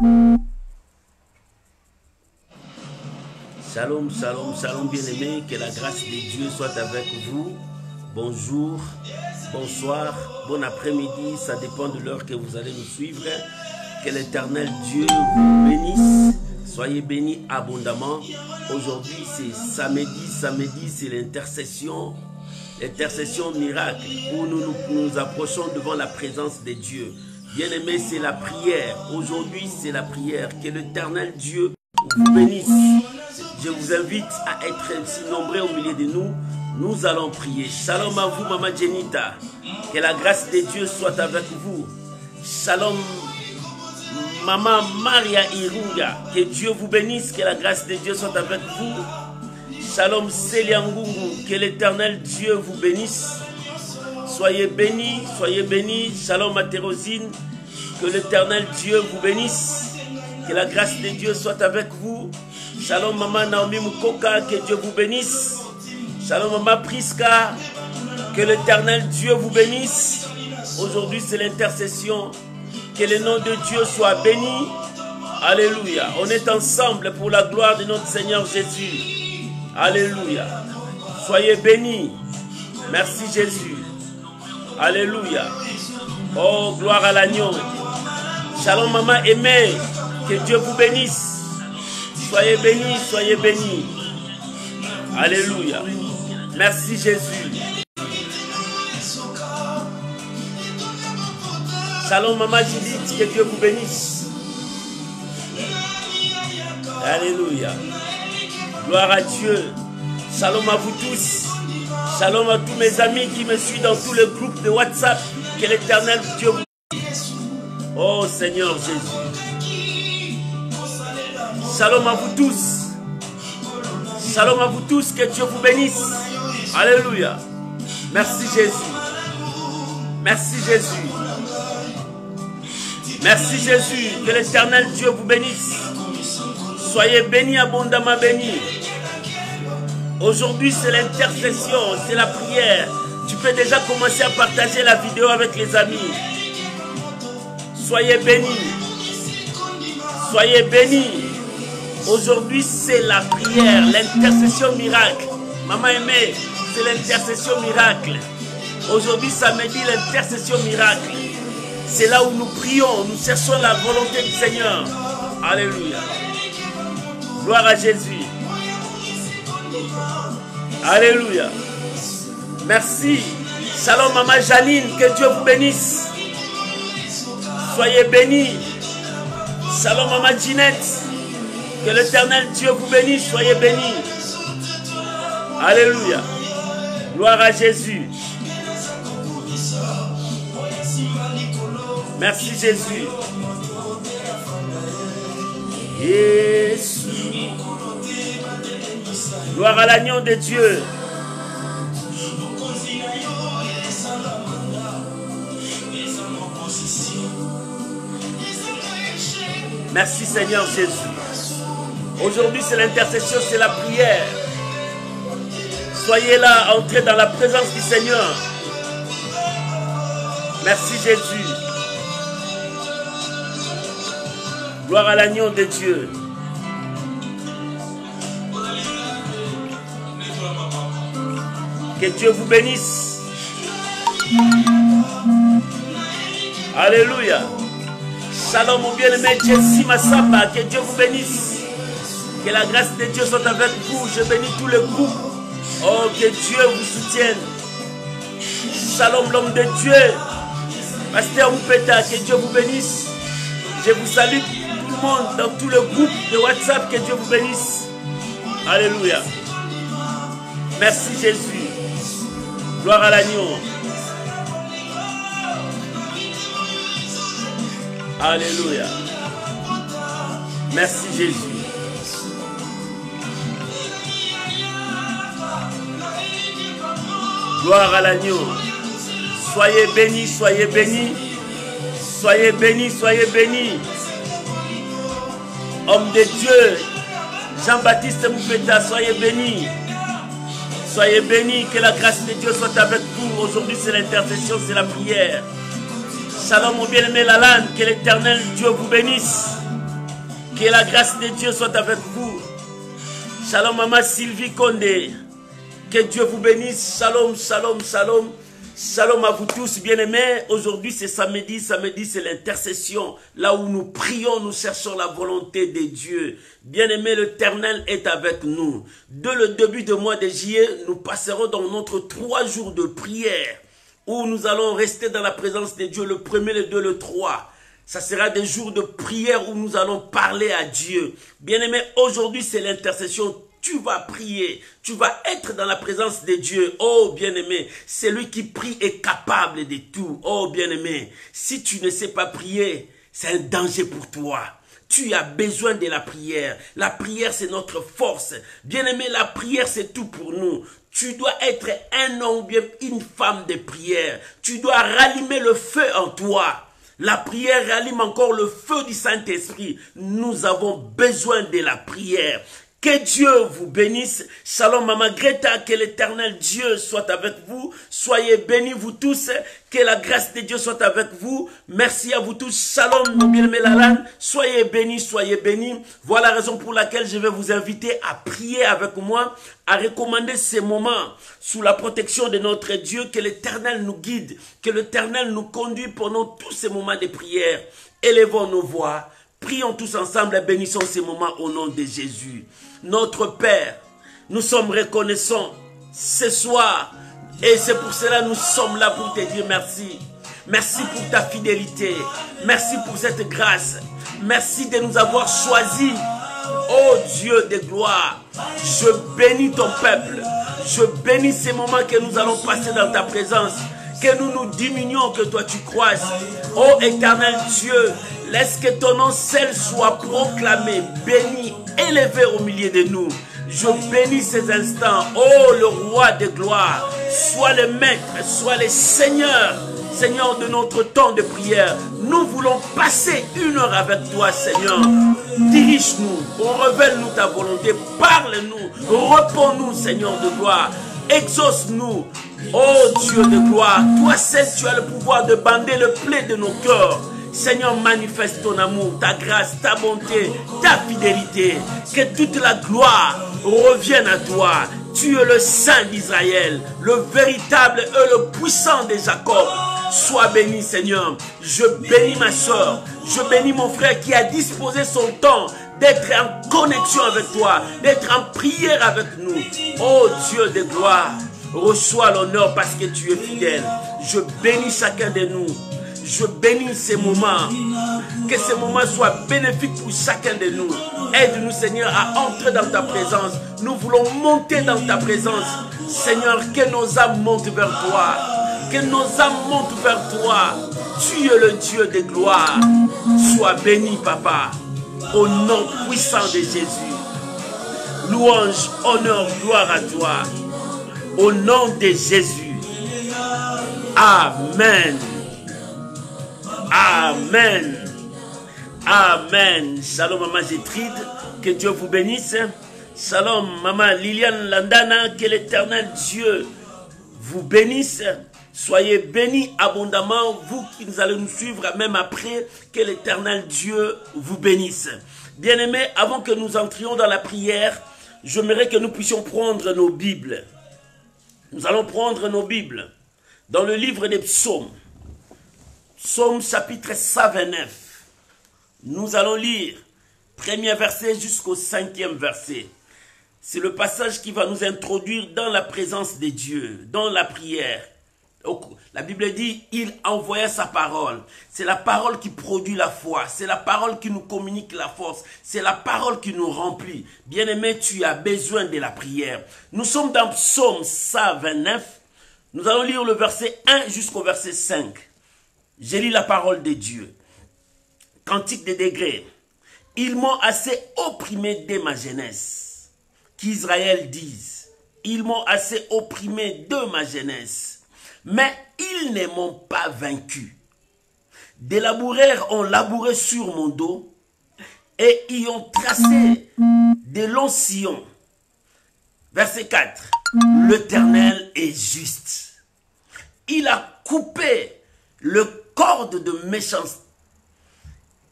Shalom, shalom, shalom bien-aimés, que la grâce de Dieu soit avec vous. Bonjour, bonsoir, bon après-midi, ça dépend de l'heure que vous allez nous suivre. Que l'Éternel Dieu vous bénisse, soyez bénis abondamment. Aujourd'hui c'est samedi c'est l'intercession miracle, où nous approchons devant la présence de Dieu. Bien-aimés, c'est la prière, aujourd'hui c'est la prière, que l'Éternel Dieu vous bénisse. Je vous invite à être si nombreux au milieu de nous. Nous allons prier. Shalom à vous, Maman Jenita. Que la grâce de Dieu soit avec vous. Shalom, Maman Maria Irunga. Que Dieu vous bénisse. Que la grâce de Dieu soit avec vous. Shalom, Célia Ngungu. Que l'Éternel Dieu vous bénisse. Soyez bénis, soyez bénis. Shalom, Mathérosine. Que l'Éternel Dieu vous bénisse. Que la grâce de Dieu soit avec vous. Shalom Maman Naomi Mukoka, que Dieu vous bénisse. Shalom Maman Priska, que l'Éternel Dieu vous bénisse. Aujourd'hui c'est l'intercession. Que le nom de Dieu soit béni. Alléluia. On est ensemble pour la gloire de notre Seigneur Jésus. Alléluia. Soyez bénis. Merci Jésus. Alléluia. Oh, gloire à l'agneau. Shalom Maman aimée, que Dieu vous bénisse. Soyez bénis, soyez bénis. Alléluia. Merci Jésus. Shalom Maman Judith, que Dieu vous bénisse. Alléluia. Gloire à Dieu. Shalom à vous tous. Shalom à tous mes amis qui me suivent dans tous les groupes de WhatsApp. Que l'Éternel Dieu vous bénisse. Oh Seigneur Jésus. Shalom à vous tous. Shalom à vous tous. Que Dieu vous bénisse. Alléluia. Merci Jésus. Merci Jésus. Merci Jésus. Que l'Éternel Dieu vous bénisse. Soyez bénis, abondamment bénis. Aujourd'hui c'est l'intercession, c'est la prière. Tu peux déjà commencer à partager la vidéo avec les amis. Soyez bénis. Soyez bénis. Aujourd'hui, c'est la prière, l'intercession miracle. Maman aimée, c'est l'intercession miracle. Aujourd'hui, samedi, l'intercession miracle. C'est là où nous prions, nous cherchons la volonté du Seigneur. Alléluia. Gloire à Jésus. Alléluia. Merci. Shalom, Maman Janine, que Dieu vous bénisse. Soyez bénis. Shalom, Maman Ginette. Que l'Éternel Dieu vous bénisse, soyez bénis. Alléluia. Gloire à Jésus. Merci Jésus. Jésus. Gloire à l'agneau de Dieu. Merci Seigneur Jésus. Aujourd'hui, c'est l'intercession, c'est la prière. Soyez là, entrez dans la présence du Seigneur. Merci Jésus. Gloire à l'agneau de Dieu. Que Dieu vous bénisse. Alléluia. Shalom mon bien-aimé Jessie Massamba. Que Dieu vous bénisse. Que la grâce de Dieu soit avec vous. Je bénis tous les groupes. Oh, que Dieu vous soutienne. Shalom l'homme de Dieu. Pasteur Moupeta, que Dieu vous bénisse. Je vous salue tout le monde dans tous les groupes de WhatsApp. Que Dieu vous bénisse. Alléluia. Merci Jésus. Gloire à l'agneau. Alléluia. Merci Jésus. Gloire à l'agneau. Soyez bénis, soyez bénis. Soyez bénis, soyez bénis. Homme de Dieu, Jean-Baptiste Moupeta, soyez bénis. Soyez bénis, que la grâce de Dieu soit avec vous. Aujourd'hui, c'est l'intercession, c'est la prière. Shalom, mon bien-aimé Lalanne, que l'Éternel Dieu vous bénisse. Que la grâce de Dieu soit avec vous. Shalom, maman Sylvie Condé. Que Dieu vous bénisse. Shalom, shalom, shalom. Shalom à vous tous, bien-aimés. Aujourd'hui, c'est samedi. Samedi, c'est l'intercession. Là où nous prions, nous cherchons la volonté de Dieu. Bien-aimés, l'Éternel est avec nous. Dès le début du mois de juillet, nous passerons dans notre 3 jours de prière où nous allons rester dans la présence de Dieu le 1er, le 2, le 3. Ça sera des jours de prière où nous allons parler à Dieu. Bien-aimés, aujourd'hui, c'est l'intercession. Tu vas prier, tu vas être dans la présence de Dieu. Oh bien-aimé, celui qui prie est capable de tout. Oh bien-aimé, si tu ne sais pas prier, c'est un danger pour toi. Tu as besoin de la prière. La prière, c'est notre force. Bien-aimé, la prière, c'est tout pour nous. Tu dois être un homme ou bien une femme de prière. Tu dois rallumer le feu en toi. La prière rallume encore le feu du Saint-Esprit. Nous avons besoin de la prière. Que Dieu vous bénisse. Shalom, maman Greta, que l'éternel Dieu soit avec vous. Soyez bénis vous tous. Que la grâce de Dieu soit avec vous. Merci à vous tous. Shalom, mon bien-aimé Lalan. Soyez bénis, soyez bénis. Voilà la raison pour laquelle je vais vous inviter à prier avec moi, à recommander ces moments sous la protection de notre Dieu. Que l'éternel nous guide, que l'éternel nous conduit pendant tous ces moments de prière. Élevons nos voix. Prions tous ensemble et bénissons ces moments au nom de Jésus. Notre Père, nous sommes reconnaissants ce soir et c'est pour cela que nous sommes là pour te dire merci. Merci pour ta fidélité. Merci pour cette grâce. Merci de nous avoir choisis. Oh Dieu de gloire, je bénis ton peuple. Je bénis ces moments que nous allons passer dans ta présence. Que nous nous diminuons, que toi tu croisses. Oh éternel Dieu, laisse que ton nom seul soit proclamé, béni, élevé au milieu de nous. Je bénis ces instants. Oh le roi de gloire, sois le maître, sois le Seigneur, Seigneur de notre temps de prière. Nous voulons passer 1 heure avec toi, Seigneur. Dirige-nous, révèle-nous ta volonté, parle-nous, réponds-nous, Seigneur de gloire. Exauce-nous, oh Dieu de gloire. Toi seul, tu as le pouvoir de bander le plaid de nos cœurs. Seigneur, manifeste ton amour, ta grâce, ta bonté, ta fidélité. Que toute la gloire revienne à toi. Tu es le Saint d'Israël, le véritable et le puissant de Jacob. Sois béni, Seigneur. Je bénis ma soeur. Je bénis mon frère qui a disposé son temps d'être en connexion avec toi, d'être en prière avec nous. Oh Dieu de gloire, reçois l'honneur parce que tu es fidèle. Je bénis chacun de nous. Je bénis ces moments. Que ces moments soient bénéfiques pour chacun de nous. Aide-nous, Seigneur, à entrer dans ta présence. Nous voulons monter dans ta présence. Seigneur, que nos âmes montent vers toi. Que nos âmes montent vers toi. Tu es le Dieu de gloire. Sois béni, Papa. Au nom puissant de Jésus. Louange, honneur, gloire à toi. Au nom de Jésus. Amen. Amen. Amen. Shalom, maman Gétrude. Que Dieu vous bénisse. Shalom, maman Liliane Landana. Que l'éternel Dieu vous bénisse. Soyez bénis abondamment, vous qui nous allez nous suivre, même après, que l'éternel Dieu vous bénisse. Bien-aimés, avant que nous entrions dans la prière, j'aimerais que nous puissions prendre nos Bibles. Nous allons prendre nos Bibles dans le livre des Psaumes. Psaume chapitre 129. Nous allons lire premier verset jusqu'au 5e verset. C'est le passage qui va nous introduire dans la présence de Dieu, dans la prière. La Bible dit, il envoya sa parole. C'est la parole qui produit la foi. C'est la parole qui nous communique la force. C'est la parole qui nous remplit. Bien-aimé, tu as besoin de la prière. Nous sommes dans Psaume 129. Nous allons lire le verset 1 jusqu'au verset 5. Je lis la parole de Dieu. Cantique des degrés. Ils m'ont assez opprimé dès ma jeunesse. Qu'Israël dise. Ils m'ont assez opprimé de ma jeunesse. Mais ils ne m'ont pas vaincu. Des laboureurs ont labouré sur mon dos et y ont tracé de longs sillons. Verset 4. L'Éternel est juste. Il a coupé le corde de méchanceté,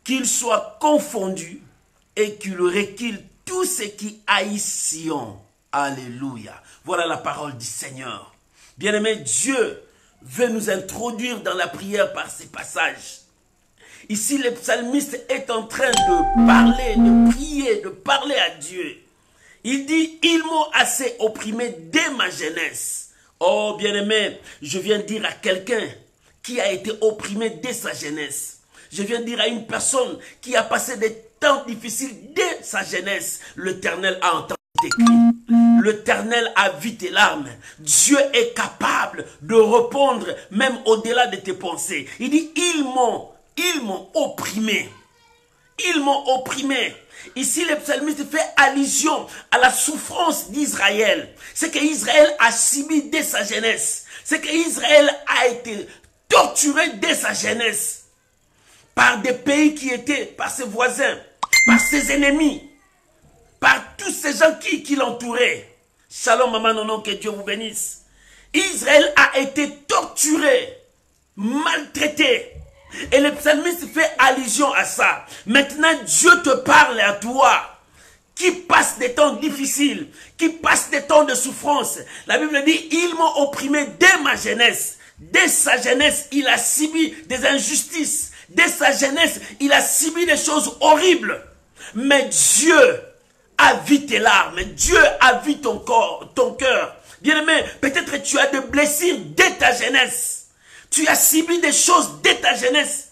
qu'il soit confondu et qu'il réquille tous ceux qui haïssent Sion. Alléluia. Voilà la parole du Seigneur. Bien-aimé, Dieu veut nous introduire dans la prière par ces passages. Ici, le psalmiste est en train de parler, de prier, de parler à Dieu. Il dit, ils m'ont assez opprimé dès ma jeunesse. Oh, bien-aimé, je viens dire à quelqu'un qui a été opprimé dès sa jeunesse. Je viens dire à une personne qui a passé des temps difficiles dès sa jeunesse. L'Éternel a entendu tes cris. L'Éternel a vu tes larmes. Dieu est capable de répondre même au-delà de tes pensées. Il dit, ils m'ont opprimé. Ils m'ont opprimé. Ici, le psalmiste fait allusion à la souffrance d'Israël. C'est qu'Israël a subi dès sa jeunesse. C'est qu'Israël a été torturé dès sa jeunesse. Par des pays qui étaient, par ses voisins, par ses ennemis, par tous ces gens qui l'entouraient. Shalom, maman, non, que Dieu vous bénisse. Israël a été torturé, maltraité. Et le psalmiste fait allusion à ça. Maintenant, Dieu te parle à toi, qui passe des temps difficiles, qui passe des temps de souffrance. La Bible dit, ils m'ont opprimé dès ma jeunesse. Dès sa jeunesse, il a subi des injustices. Dès sa jeunesse, il a subi des choses horribles. Mais Dieu a vu tes larmes. Dieu a vu ton corps, ton cœur. Bien-aimé, peut-être tu as des blessures dès ta jeunesse. Tu as subi des choses dès ta jeunesse.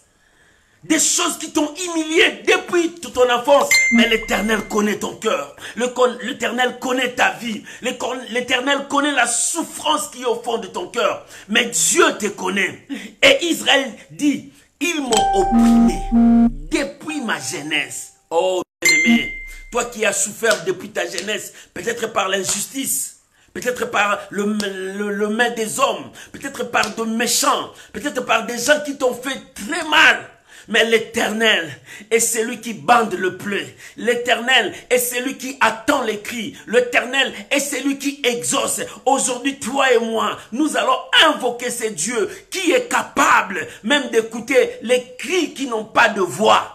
Des choses qui t'ont humilié depuis toute ton enfance. Mais l'Éternel connaît ton cœur. L'Éternel connaît ta vie. L'Éternel connaît la souffrance qui est au fond de ton cœur. Mais Dieu te connaît. Et Israël dit, ils m'ont opprimé depuis ma jeunesse. Oh, bien-aimé, toi qui as souffert depuis ta jeunesse, peut-être par l'injustice, peut-être par le main des hommes, peut-être par de méchants, peut-être par des gens qui t'ont fait très mal. Mais l'Éternel est celui qui bande le pleu. L'Éternel est celui qui attend les cris. L'Éternel est celui qui exauce. Aujourd'hui, toi et moi, nous allons invoquer ce Dieu qui est capable même d'écouter les cris qui n'ont pas de voix.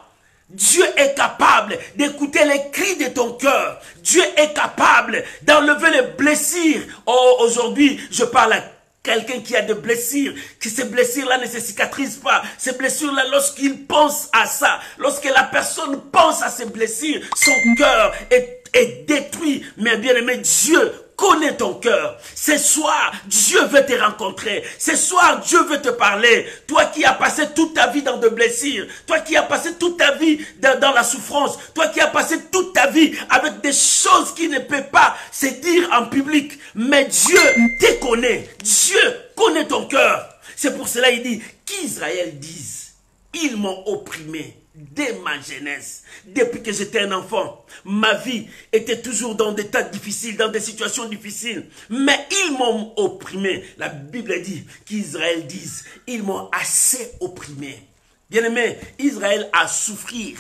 Dieu est capable d'écouter les cris de ton cœur. Dieu est capable d'enlever les blessures. Oh, aujourd'hui, je parle à quelqu'un qui a des blessures, que ces blessures-là ne se cicatrisent pas. Ces blessures-là, lorsqu'il pense à ça, lorsque la personne pense à ces blessures, son cœur est détruit. Mais bien aimé, Dieu connaît ton cœur. Ce soir, Dieu veut te rencontrer. Ce soir, Dieu veut te parler. Toi qui as passé toute ta vie dans des blessures, toi qui as passé toute ta vie dans la souffrance, toi qui as passé toute ta vie avec des choses qui ne peuvent pas se dire en public. Mais Dieu te connaît. Dieu connaît ton cœur. C'est pour cela qu'il dit qu'Israël dise, ils m'ont opprimé. Dès ma jeunesse, depuis que j'étais un enfant, ma vie était toujours dans des tas difficiles, dans des situations difficiles. Mais ils m'ont opprimé. La Bible dit qu'Israël dise, ils m'ont assez opprimé. Bien-aimé, Israël a souffert.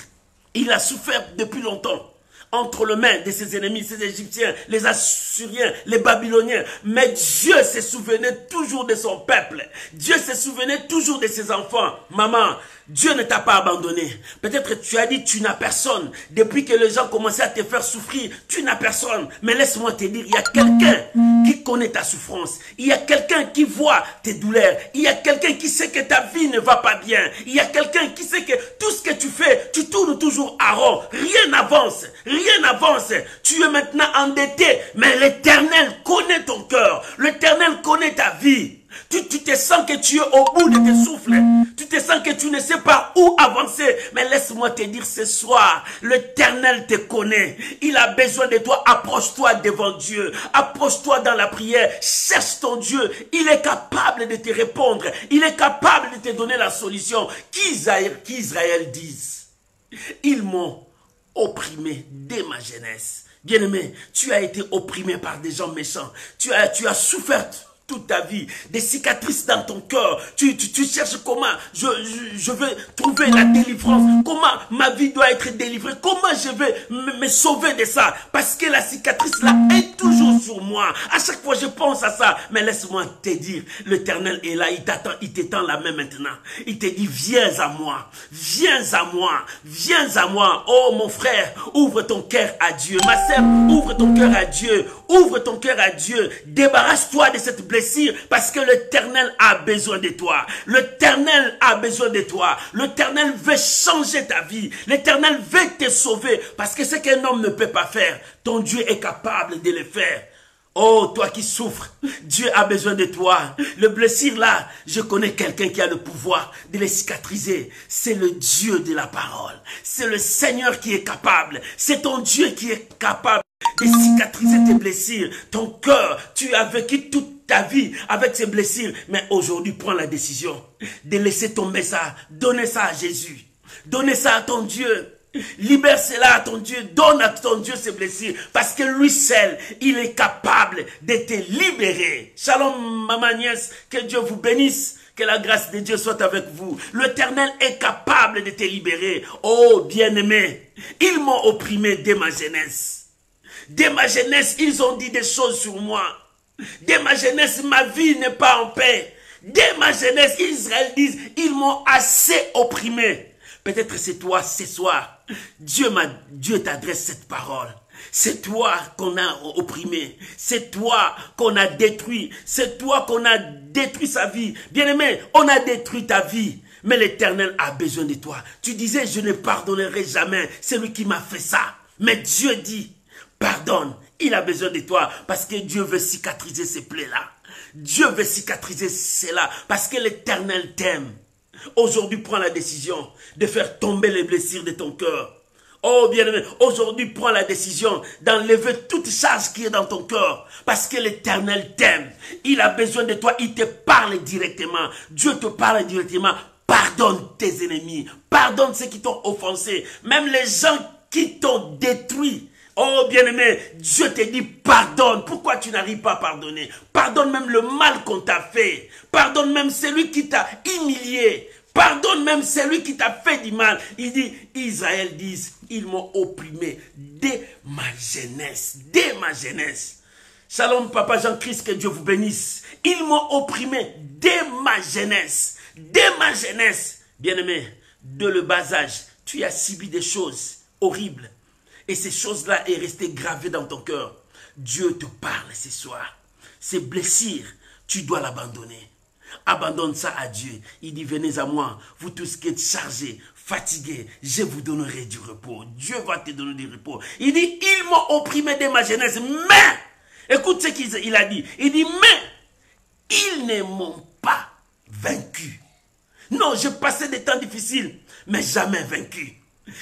Il a souffert depuis longtemps. Entre les mains de ses ennemis, ses Égyptiens, les Assyriens, les Babyloniens. Mais Dieu se souvenait toujours de son peuple. Dieu se souvenait toujours de ses enfants. Maman, Dieu ne t'a pas abandonné. Peut-être tu as dit tu n'as personne. Depuis que les gens commençaient à te faire souffrir, tu n'as personne. Mais laisse-moi te dire, il y a quelqu'un qui connaît ta souffrance. Il y a quelqu'un qui voit tes douleurs. Il y a quelqu'un qui sait que ta vie ne va pas bien. Il y a quelqu'un qui sait que tout ce que tu fais, tu tournes toujours à rond. Rien n'avance. Rien n'avance. Tu es maintenant endetté. Mais l'Éternel connaît ton cœur. L'Éternel connaît ta vie. Tu te sens que tu es au bout de tes souffles. Tu te sens que tu ne sais pas où avancer. Mais laisse-moi te dire ce soir, l'Éternel te connaît. Il a besoin de toi. Approche-toi devant Dieu. Approche-toi dans la prière. Cherche ton Dieu. Il est capable de te répondre. Il est capable de te donner la solution. Qu'Israël dise, ils m'ont opprimé dès ma jeunesse. Bien-aimé, tu as été opprimé par des gens méchants. Tu as souffert toute ta vie, des cicatrices dans ton cœur. Tu cherches comment je vais trouver la délivrance, comment ma vie doit être délivrée, comment je vais me sauver de ça, parce que la cicatrice là est toujours sur moi. À chaque fois je pense à ça, mais laisse-moi te dire, l'Éternel est là, il t'attend, il t'étend la main maintenant. Il te dit, viens à moi, viens à moi, viens à moi. Oh mon frère, ouvre ton cœur à Dieu. Ma sœur, ouvre ton cœur à Dieu, ouvre ton cœur à Dieu. Débarrasse-toi de cette blessure, parce que l'Éternel a besoin de toi. L'Éternel a besoin de toi. L'Éternel veut changer ta vie. L'Éternel veut te sauver, parce que ce qu'un homme ne peut pas faire, ton Dieu est capable de le faire. Oh, toi qui souffres, Dieu a besoin de toi. Le blessure là, je connais quelqu'un qui a le pouvoir de les cicatriser. C'est le Dieu de la parole. C'est le Seigneur qui est capable. C'est ton Dieu qui est capable de cicatriser tes blessures. Ton cœur, tu as vécu toute ta vie avec ces blessures. Mais aujourd'hui, prends la décision de laisser tomber ça. Donnez ça à Jésus. Donnez ça à ton Dieu. Libère cela à ton Dieu, donne à ton Dieu ses blessures, parce que lui seul, il est capable de te libérer. Shalom, maman nièce, que Dieu vous bénisse, que la grâce de Dieu soit avec vous. L'Éternel est capable de te libérer. Oh, bien-aimé, ils m'ont opprimé dès ma jeunesse. Dès ma jeunesse, ils ont dit des choses sur moi. Dès ma jeunesse, ma vie n'est pas en paix. Dès ma jeunesse, Israël disent, ils m'ont assez opprimé. Peut-être c'est toi ce soir. Dieu t'adresse cette parole. C'est toi qu'on a opprimé. C'est toi qu'on a détruit. C'est toi qu'on a détruit sa vie. Bien-aimé, on a détruit ta vie. Mais l'Éternel a besoin de toi. Tu disais, je ne pardonnerai jamais celui qui m'a fait ça. Mais Dieu dit, pardonne. Il a besoin de toi parce que Dieu veut cicatriser ces plaies-là. Dieu veut cicatriser cela parce que l'Éternel t'aime. Aujourd'hui, prends la décision de faire tomber les blessures de ton cœur. Oh bien-aimé, aujourd'hui, prends la décision d'enlever toute charge qui est dans ton cœur. Parce que l'Éternel t'aime. Il a besoin de toi. Il te parle directement. Dieu te parle directement. Pardonne tes ennemis. Pardonne ceux qui t'ont offensé. Même les gens qui t'ont détruit. Oh bien-aimé, Dieu te dit pardonne. Pourquoi tu n'arrives pas à pardonner? Pardonne même le mal qu'on t'a fait. Pardonne même celui qui t'a humilié. Pardonne même celui qui t'a fait du mal. Il dit, Israël dit, ils m'ont opprimé dès ma jeunesse. Dès ma jeunesse. Shalom papa Jean-Christ, que Dieu vous bénisse. Ils m'ont opprimé dès ma jeunesse. Dès ma jeunesse. Bien-aimé, de le bas âge, tu as subi des choses horribles. Et ces choses-là est restées gravées dans ton cœur. Dieu te parle ce soir. Ces blessures, tu dois l'abandonner. Abandonne ça à Dieu. Il dit, venez à moi, vous tous qui êtes chargés, fatigués, je vous donnerai du repos. Dieu va te donner du repos. Il dit, ils m'ont opprimé dès ma jeunesse, mais, écoute ce qu'il a dit. Il dit, mais, ils ne m'ont pas vaincu. Non, j'ai passé des temps difficiles, mais jamais vaincu.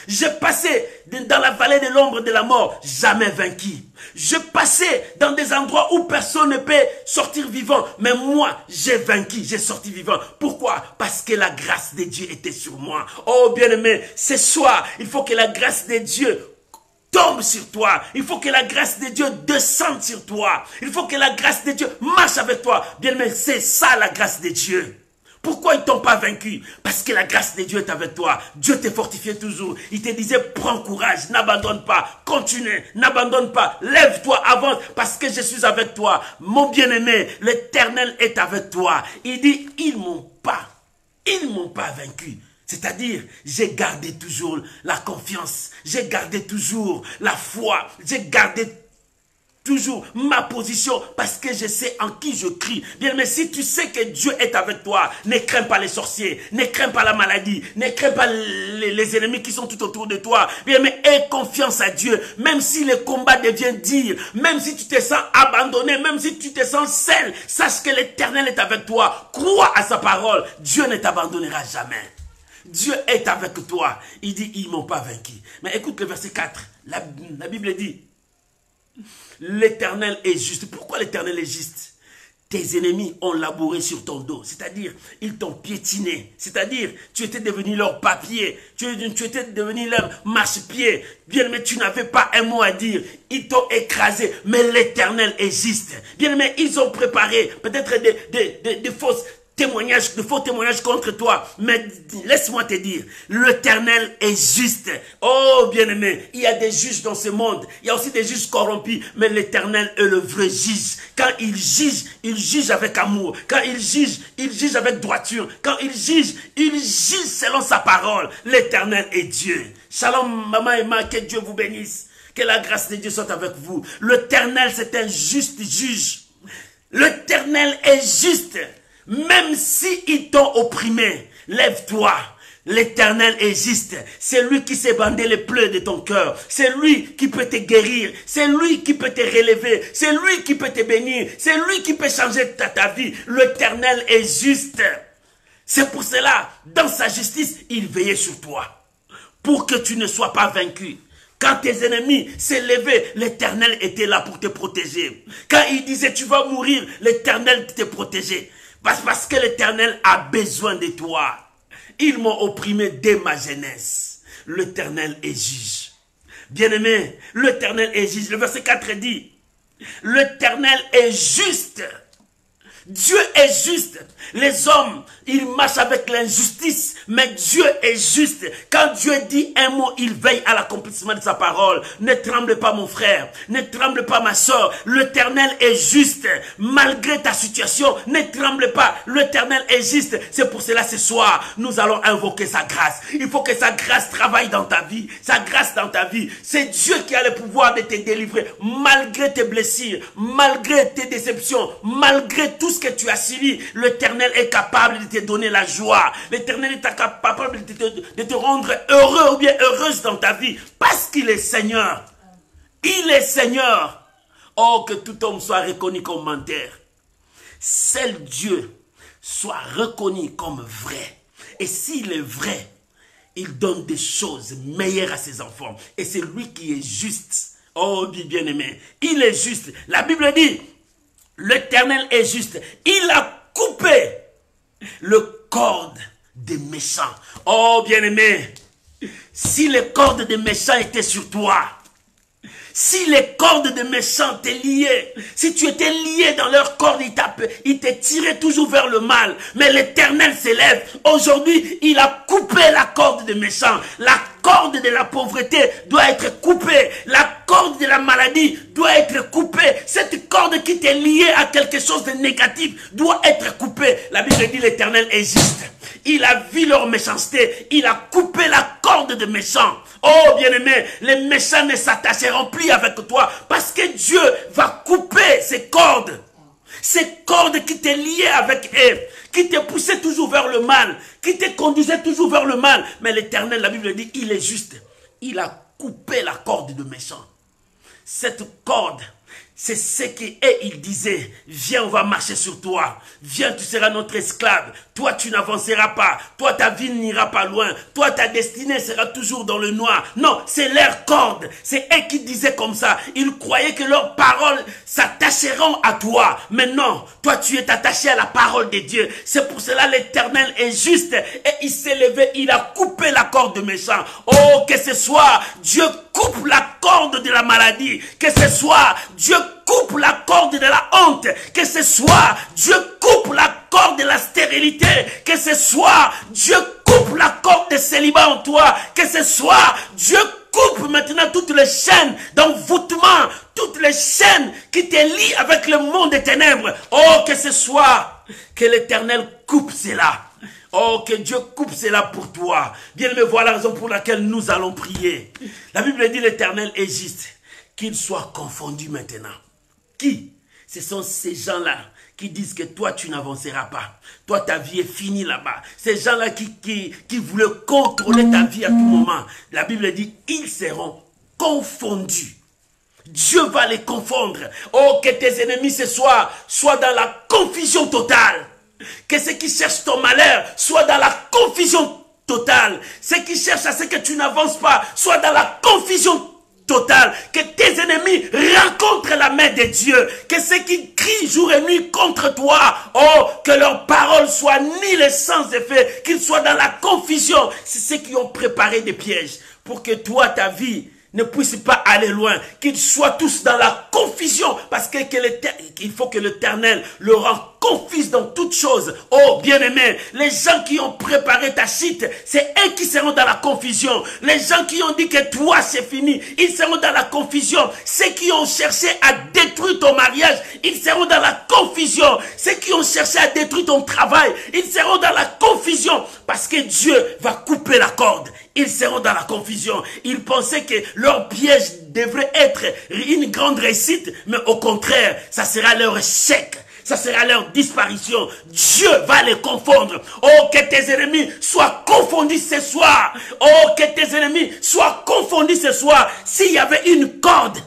Je passais dans la vallée de l'ombre de la mort, jamais vaincu. Je passais dans des endroits où personne ne peut sortir vivant. Mais moi, j'ai vaincu, j'ai sorti vivant. Pourquoi? Parce que la grâce de Dieu était sur moi. Oh bien-aimé, ce soir, il faut que la grâce de Dieu tombe sur toi. Il faut que la grâce de Dieu descende sur toi. Il faut que la grâce de Dieu marche avec toi. Bien-aimé, c'est ça la grâce de Dieu. Pourquoi ils ne t'ont pas vaincu? Parce que la grâce de Dieu est avec toi. Dieu te fortifiait toujours. Il te disait, prends courage, n'abandonne pas, continue, n'abandonne pas, lève-toi, avance, parce que je suis avec toi. Mon bien-aimé, l'Éternel est avec toi. Il dit, ils ne m'ont pas vaincu. C'est-à-dire, j'ai gardé toujours la confiance, j'ai gardé toujours la foi, j'ai gardé toujours ma position parce que je sais en qui je crie. Bien, mais si tu sais que Dieu est avec toi, ne crains pas les sorciers, ne crains pas la maladie, ne crains pas les ennemis qui sont tout autour de toi. Bien, mais aie confiance à Dieu, même si le combat devient dur, même si tu te sens abandonné, même si tu te sens seul, sache que l'Éternel est avec toi. Crois à sa parole, Dieu ne t'abandonnera jamais. Dieu est avec toi. Il dit, ils ne m'ont pas vaincu. Mais écoute le verset 4, la Bible dit, l'Éternel est juste. Pourquoi l'Éternel est juste? tes ennemis ont labouré sur ton dos, c'est-à-dire ils t'ont piétiné, c'est-à-dire tu étais devenu leur papier, tu étais devenu leur marchepied. Bien-aimé, tu n'avais pas un mot à dire, ils t'ont écrasé, mais l'Éternel existe. Bien-aimé, ils ont préparé peut-être des fausses témoignages, de faux témoignages contre toi, mais laisse-moi te dire, l'Éternel est juste. Oh bien-aimé, il y a des juges dans ce monde, il y a aussi des juges corrompus, mais l'Éternel est le vrai juge. Quand il juge avec amour. Quand il juge avec droiture. Quand il juge selon sa parole. L'Éternel est Dieu. Shalom maman et maman, que Dieu vous bénisse. Que la grâce de Dieu soit avec vous. L'Éternel c'est un juste juge. L'Éternel est juste. Même si ils t'ont opprimé, lève-toi. L'Éternel existe. C'est lui qui sait bander les plaies de ton cœur. C'est lui qui peut te guérir. C'est lui qui peut te relever. C'est lui qui peut te bénir. C'est lui qui peut changer ta vie. L'Éternel est juste. C'est pour cela, dans sa justice, il veillait sur toi. Pour que tu ne sois pas vaincu. Quand tes ennemis s'élevaient, l'Éternel était là pour te protéger. Quand il disait tu vas mourir, l'Éternel te protégeait. Parce que l'Éternel a besoin de toi. Ils m'ont opprimé dès ma jeunesse. L'Éternel est juge. Bien-aimé, l'Éternel est juge. Le verset 4 dit, l'Éternel est juste. Dieu est juste. Les hommes, ils marchent avec l'injustice, mais Dieu est juste. Quand Dieu dit un mot, il veille à l'accomplissement de sa parole. Ne tremble pas mon frère, ne tremble pas ma soeur. L'Éternel est juste. Malgré ta situation, ne tremble pas. L'Éternel est juste. C'est pour cela ce soir, nous allons invoquer sa grâce. Il faut que sa grâce travaille dans ta vie. Sa grâce dans ta vie. C'est Dieu qui a le pouvoir de te délivrer. Malgré tes blessures, malgré tes déceptions, malgré tout ce que tu as subi, l'Éternel est capable de te donner la joie. L'Éternel est capable de te rendre heureux ou bien heureuse dans ta vie. Parce qu'il est Seigneur. Il est Seigneur. Oh, que tout homme soit reconnu comme menteur. Seul Dieu soit reconnu comme vrai. Et s'il est vrai, il donne des choses meilleures à ses enfants. Et c'est lui qui est juste. Oh, bien-aimé, il est juste. La Bible dit, l'Éternel est juste. Il a coupé le corde des méchants. Oh bien-aimé, si les cordes des méchants étaient sur toi, si les cordes des méchants t'étaient liées, si tu étais lié dans leurs cordes, ils te tiraient toujours vers le mal. Mais l'Éternel s'élève. Aujourd'hui, il a coupé la corde des méchants. La corde de la pauvreté doit être coupée. La corde de la maladie doit être coupée. Cette corde qui t'est liée à quelque chose de négatif doit être coupée. La Bible dit l'Éternel est juste. Il a vu leur méchanceté. Il a coupé la corde des méchants. Oh bien-aimé, les méchants ne s'attacheront plus avec toi parce que Dieu va couper ces cordes. Ces cordes qui t'est liées avec eux, qui te poussaient toujours vers le mal, qui te conduisaient toujours vers le mal. Mais l'Éternel, la Bible dit, il est juste. Il a coupé la corde de méchant. Cette corde, c'est ce qu'il disait, viens, on va marcher sur toi. Viens, tu seras notre esclave. Toi, tu n'avanceras pas. Toi, ta vie n'ira pas loin. Toi, ta destinée sera toujours dans le noir. Non, c'est leur corde. C'est eux qui disaient comme ça. Ils croyaient que leurs paroles s'attacheront à toi. Mais non, toi, tu es attaché à la parole de Dieu. C'est pour cela l'Éternel est juste. Et il s'est levé, il a coupé la corde de méchant. Oh, que ce soit Dieu coupe la corde de la maladie. Que ce soit Dieu coupe la corde de la honte. Que ce soit Dieu coupe la corde de la stérilité. Que ce soit Dieu coupe la corde de célibat en toi. Que ce soit Dieu coupe maintenant toutes les chaînes d'envoûtement, toutes les chaînes qui te lient avec le monde des ténèbres. Oh, que ce soit que l'Éternel coupe cela. Oh, que Dieu coupe cela pour toi. Bien-aimé, voilà la raison pour laquelle nous allons prier. La Bible dit l'Éternel est juste. Qu'il soit confondu maintenant. Qui? Ce sont ces gens-là qui disent que toi, tu n'avanceras pas. Toi, ta vie est finie là-bas. Ces gens-là qui voulaient contrôler ta vie à tout moment. La Bible dit, ils seront confondus. Dieu va les confondre. Oh, que tes ennemis ce soir soient dans la confusion totale. Que ceux qui cherchent ton malheur soient dans la confusion totale. Ceux qui cherchent à ce que tu n'avances pas soient dans la confusion totale. Que tes ennemis rencontrent la main de Dieu. Que ceux qui crient jour et nuit contre toi, oh, que leurs paroles soient nulles et sans effet, qu'ils soient dans la confusion. C'est ceux qui ont préparé des pièges pour que toi, ta vie, ne puisse pas aller loin, qu'ils soient tous dans la confusion, parce qu'il faut que l'Éternel le rend confus dans toutes choses. Oh, bien-aimé, les gens qui ont préparé ta chute, c'est eux qui seront dans la confusion. Les gens qui ont dit que toi, c'est fini, ils seront dans la confusion. Ceux qui ont cherché à détruire ton mariage, ils seront dans la confusion. Ceux qui ont cherché à détruire ton travail, ils seront dans la confusion, parce que Dieu va couper la corde. Ils seront dans la confusion. Ils pensaient que leur piège devrait être une grande réussite, mais au contraire, ça sera leur échec. Ça sera leur disparition. Dieu va les confondre. Oh, que tes ennemis soient confondus ce soir. Oh, que tes ennemis soient confondus ce soir. S'il y avait une corde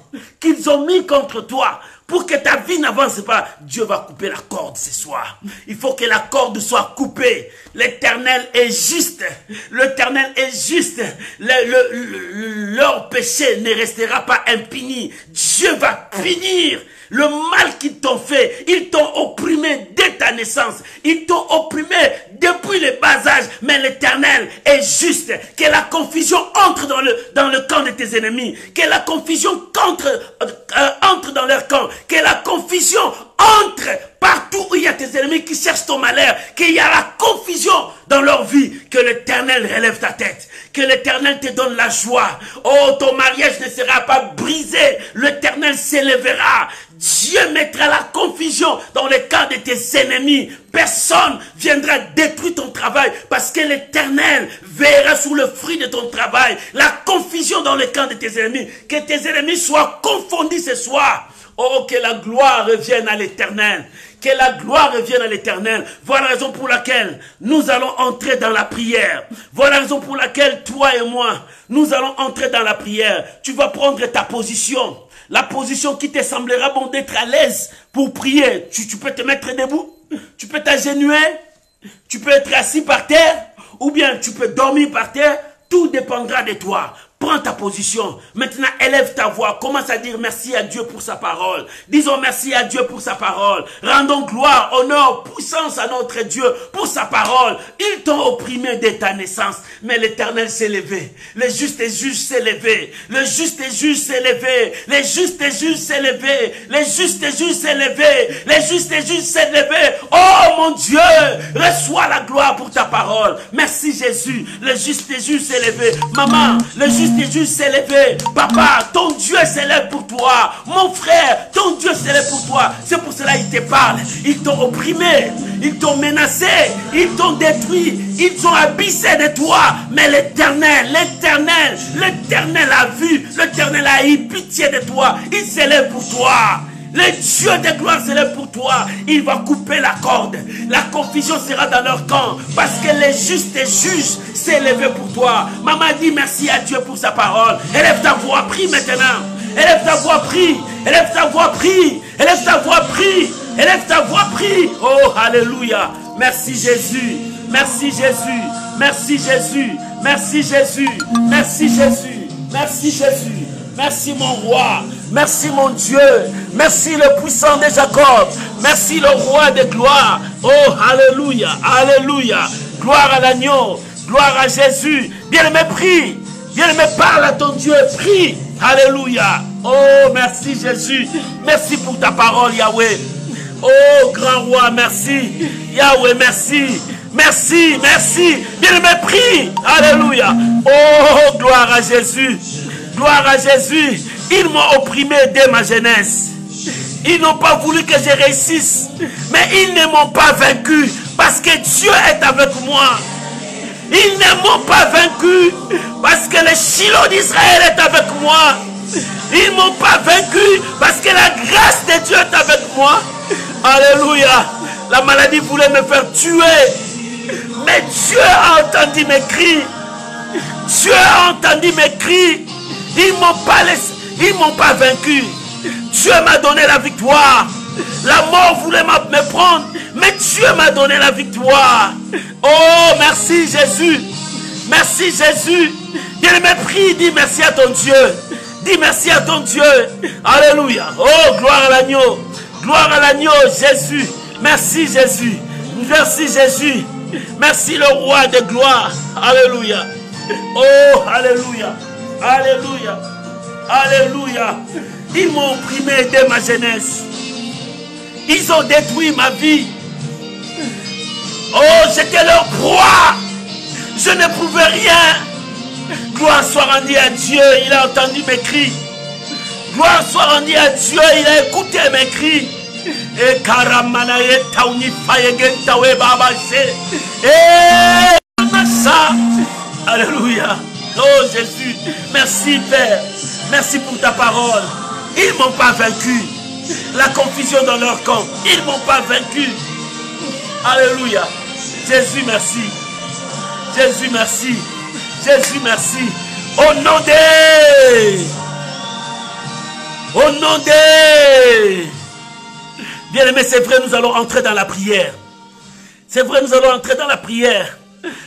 qu'ils ont mis contre toi, pour que ta vie n'avance pas, Dieu va couper la corde ce soir. Il faut que la corde soit coupée. L'Éternel est juste. L'Éternel est juste. Leur péché ne restera pas impuni. Dieu va punir le mal qu'ils t'ont fait. Ils t'ont opprimé dès ta naissance. Ils t'ont opprimé depuis le bas âge. Mais l'Éternel est juste. Que la confusion entre dans le camp de tes ennemis. Que la confusion entre dans leur camp. Que la confusion entre partout où il y a tes ennemis qui cherchent ton malheur. Qu'il y a la confusion dans leur vie. Que l'Éternel relève ta tête. Que l'Éternel te donne la joie. Oh, ton mariage ne sera pas brisé. L'Éternel s'élèvera. Dieu mettra la confusion dans le camp de tes ennemis. Personne viendra détruire ton travail parce que l'Éternel veillera sur le fruit de ton travail. La confusion dans le camp de tes ennemis. Que tes ennemis soient confondus ce soir. Oh, que la gloire revienne à l'Éternel. Que la gloire revienne à l'Éternel. Voilà la raison pour laquelle nous allons entrer dans la prière. Voilà la raison pour laquelle toi et moi, nous allons entrer dans la prière. Tu vas prendre ta position. La position qui te semblera bon d'être à l'aise pour prier. Tu peux te mettre debout. Tu peux t'agenouiller. Tu peux être assis par terre. Ou bien tu peux dormir par terre. Tout dépendra de toi. Prends ta position. Maintenant, élève ta voix. Commence à dire merci à Dieu pour sa parole. Disons merci à Dieu pour sa parole. Rendons gloire, honneur, puissance à notre Dieu pour sa parole. Ils t'ont opprimé dès ta naissance. Mais l'Éternel s'est levé. Le juste et juge s'est levé. Le juste et juge s'est levé. Le juste et juge s'est levé. Le juste et juge s'est levé. Le juste et juge s'est levé. Oh mon Dieu, reçois la gloire pour ta parole. Merci Jésus. Le juste et juge s'est levé. Maman, le juste et juge s'est levé. Papa, ton Dieu s'élève pour toi. Mon frère, ton Dieu s'élève pour toi. C'est pour cela qu'il te parle. Ils t'ont opprimé. Ils t'ont menacé. Ils t'ont détruit. Ils t'ont abaissé de toi. Mais l'Éternel a vu. L'Éternel a eu pitié de toi. Il s'élève pour toi. Le Dieu de gloire s'élève pour toi. Il va couper la corde. La confusion sera dans leur camp. Parce que le juste et juge s'est levé pour toi. Maman dit merci à Dieu pour sa parole. Élève ta voix, prie maintenant. Élève ta voix, prie. Élève ta voix, prie. Élève ta voix, prie. Élève ta voix, prie. Oh, alléluia. Merci Jésus. Merci Jésus. Merci Jésus. Merci Jésus. Merci Jésus. Merci Jésus. Merci mon roi. Merci mon Dieu. Merci le puissant de Jacob. Merci le roi de gloire. Oh, alléluia. Alléluia. Gloire à l'agneau. Gloire à Jésus. Bien-aimé, prie. Bien-aimé, parle à ton Dieu. Prie. Alléluia. Oh, merci Jésus. Merci pour ta parole, Yahweh. Oh, grand roi, merci. Yahweh, merci. Merci, merci. Bien-aimé, prie. Alléluia. Oh, gloire à Jésus. Gloire à Jésus. Ils m'ont opprimé dès ma jeunesse. Ils n'ont pas voulu que je réussisse. Mais ils ne m'ont pas vaincu. Parce que Dieu est avec moi. Ils ne m'ont pas vaincu. Parce que le Shiloh d'Israël est avec moi. Ils ne m'ont pas vaincu. Parce que la grâce de Dieu est avec moi. Alléluia. La maladie voulait me faire tuer. Mais Dieu a entendu mes cris. Dieu a entendu mes cris. Ils ne m'ont pas vaincu. Dieu m'a donné la victoire. La mort voulait me prendre, mais Dieu m'a donné la victoire. Oh, merci Jésus. Merci Jésus. Bien-aimé, prie, dis merci à ton Dieu. Dis merci à ton Dieu. Alléluia. Oh, gloire à l'agneau. Gloire à l'agneau, Jésus. Merci Jésus. Merci Jésus. Merci le roi de gloire. Alléluia. Oh, alléluia. Alléluia. Alléluia. Ils m'ont opprimé dès ma jeunesse. Ils ont détruit ma vie. Oh, j'étais leur proie. Je n'éprouvais rien. Gloire soit rendue à Dieu. Il a entendu mes cris. Gloire soit rendue à Dieu. Il a écouté mes cris. Et karamanaye tauni fayegen tawe babase. Et ça. Alléluia. Oh Jésus. Merci Père. Merci pour ta parole. Ils ne m'ont pas vaincu. La confusion dans leur camp. Ils ne m'ont pas vaincu. Alléluia. Jésus, merci. Jésus, merci. Jésus, merci. Au nom de... Bien-aimés, c'est vrai, nous allons entrer dans la prière. C'est vrai, nous allons entrer dans la prière.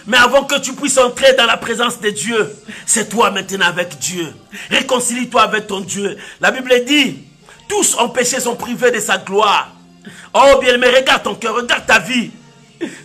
Mais avant que tu puisses entrer dans la présence de Dieu, c'est toi maintenant avec Dieu. Réconcilie-toi avec ton Dieu. La Bible dit, tous en péché sont privés de sa gloire. Oh bien-aimé, regarde ton cœur, regarde ta vie.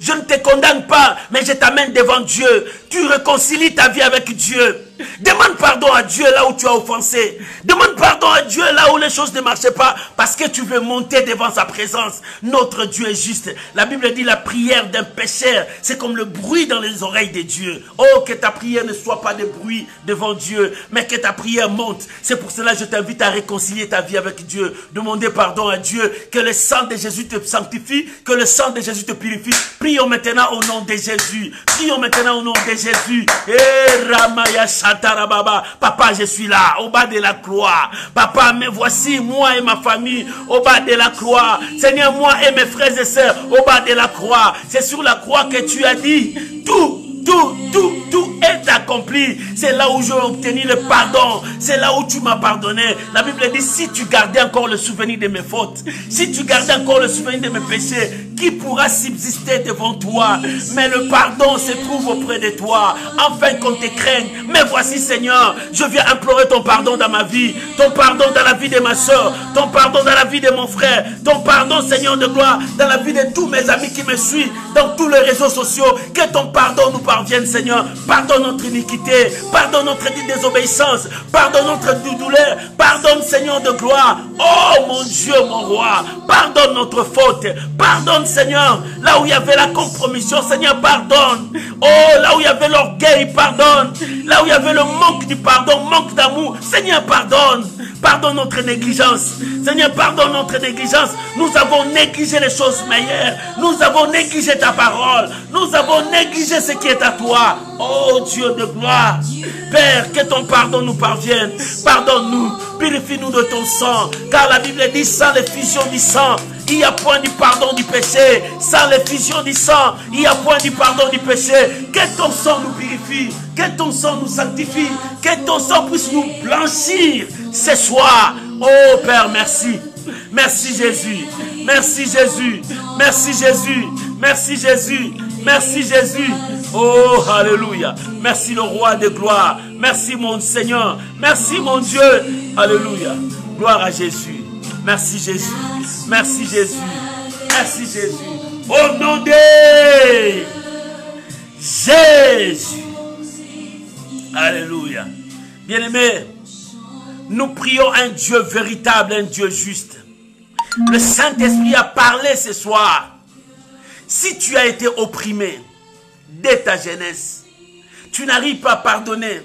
Je ne te condamne pas, mais je t'amène devant Dieu. Tu réconcilies ta vie avec Dieu. Demande pardon à Dieu là où tu as offensé. Demande pardon à Dieu là où les choses ne marchaient pas. Parce que tu veux monter devant sa présence. Notre Dieu est juste. La Bible dit la prière d'un pécheur, c'est comme le bruit dans les oreilles de Dieu. Oh, que ta prière ne soit pas de bruit devant Dieu, mais que ta prière monte. C'est pour cela que je t'invite à réconcilier ta vie avec Dieu. Demander pardon à Dieu. Que le sang de Jésus te sanctifie. Que le sang de Jésus te purifie. Prions maintenant au nom de Jésus. Prions maintenant au nom de Jésus. Eh, Ramaya Shatarababa. Papa, je suis là, au bas de la croix. Papa, me voici, moi et ma famille, au bas de la croix. Seigneur, moi et mes frères et sœurs, au bas de la croix. C'est sur la croix que tu as dit, tout est accompli. C'est là où j'ai obtenu le pardon. C'est là où tu m'as pardonné. La Bible dit, si tu gardais encore le souvenir de mes fautes, si tu gardais encore le souvenir de mes péchés, qui pourra subsister devant toi? Mais le pardon se trouve auprès de toi, afin qu'on te craigne. Mais voici Seigneur, je viens implorer ton pardon dans ma vie, ton pardon dans la vie de ma soeur, ton pardon dans la vie de mon frère, ton pardon Seigneur de gloire dans la vie de tous mes amis qui me suivent dans tous les réseaux sociaux. Que ton pardon nous parvienne Seigneur. Pardonne notre iniquité, pardonne notre désobéissance, pardonne notre douleur, pardonne Seigneur de gloire. Oh mon Dieu, mon roi, pardonne notre faute, pardonne Seigneur, là où il y avait la compromission, Seigneur, pardonne. Oh, là où il y avait l'orgueil, pardonne. Là où il y avait le manque du pardon, manque d'amour, Seigneur, pardonne. Pardonne notre négligence. Seigneur, pardonne notre négligence. Nous avons négligé les choses meilleures. Nous avons négligé ta parole. Nous avons négligé ce qui est à toi. Oh Dieu de gloire. Père, que ton pardon nous parvienne. Pardonne-nous. Purifie-nous de ton sang. Car la Bible dit, sans l'effusion du sang, il n'y a point du pardon du péché. Sans l'effusion du sang, il n'y a point du pardon du péché. Que ton sang nous purifie. Que ton sang nous sanctifie. Que ton sang puisse nous blanchir ce soir. Oh Père, merci. Merci Jésus. Merci Jésus. Merci Jésus. Merci Jésus. Merci Jésus. Oh, alléluia. Merci le roi de gloire. Merci mon Seigneur. Merci mon Dieu. Alléluia. Gloire à Jésus. Merci Jésus. Merci Jésus. Merci Jésus. Au nom de Jésus. Alléluia. Bien-aimés, nous prions un Dieu véritable, un Dieu juste. Le Saint-Esprit a parlé ce soir. Si tu as été opprimé dès ta jeunesse, tu n'arrives pas à pardonner.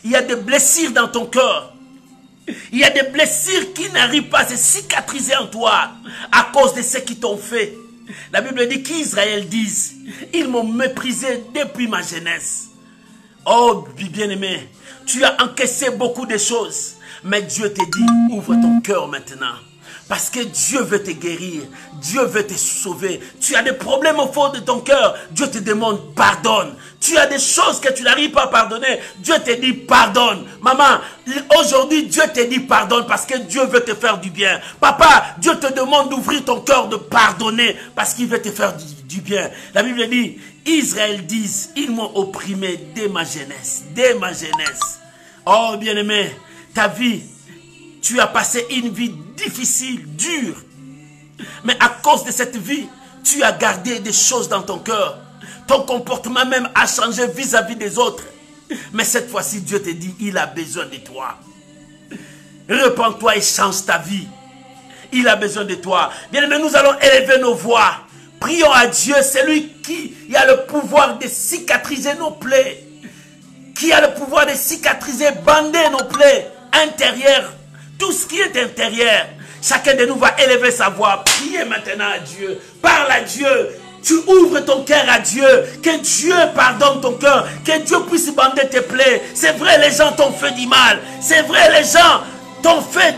Il y a des blessures dans ton cœur. Il y a des blessures qui n'arrivent pas à se cicatriser en toi à cause de ce qu'ils t'ont fait. La Bible dit qu'Israël dise, ils m'ont méprisé depuis ma jeunesse. Oh bien-aimé, tu as encaissé beaucoup de choses. Mais Dieu te dit, ouvre ton cœur maintenant. Parce que Dieu veut te guérir. Dieu veut te sauver. Tu as des problèmes au fond de ton cœur. Dieu te demande pardonne. Tu as des choses que tu n'arrives pas à pardonner. Dieu te dit pardonne. Maman, aujourd'hui Dieu te dit pardonne parce que Dieu veut te faire du bien. Papa, Dieu te demande d'ouvrir ton cœur, de pardonner parce qu'il veut te faire du bien. La Bible dit, Israël dit, ils m'ont opprimé dès ma jeunesse. Dès ma jeunesse. Oh bien-aimé, ta vie, tu as passé une vie difficile, dure. Mais à cause de cette vie, tu as gardé des choses dans ton cœur. Ton comportement même a changé vis-à-vis des autres. Mais cette fois-ci, Dieu te dit, il a besoin de toi. Repends-toi et change ta vie. Il a besoin de toi. Bien-aimés, nous allons élever nos voix. Prions à Dieu, c'est lui qui a le pouvoir de cicatriser nos plaies. Qui a le pouvoir de cicatriser, bander nos plaies intérieures. Tout ce qui est intérieur. Chacun de nous va élever sa voix. Priez maintenant à Dieu. Parle à Dieu. Tu ouvres ton cœur à Dieu. Que Dieu pardonne ton cœur. Que Dieu puisse bander tes plaies. C'est vrai, les gens t'ont fait du mal. C'est vrai, les gens t'ont fait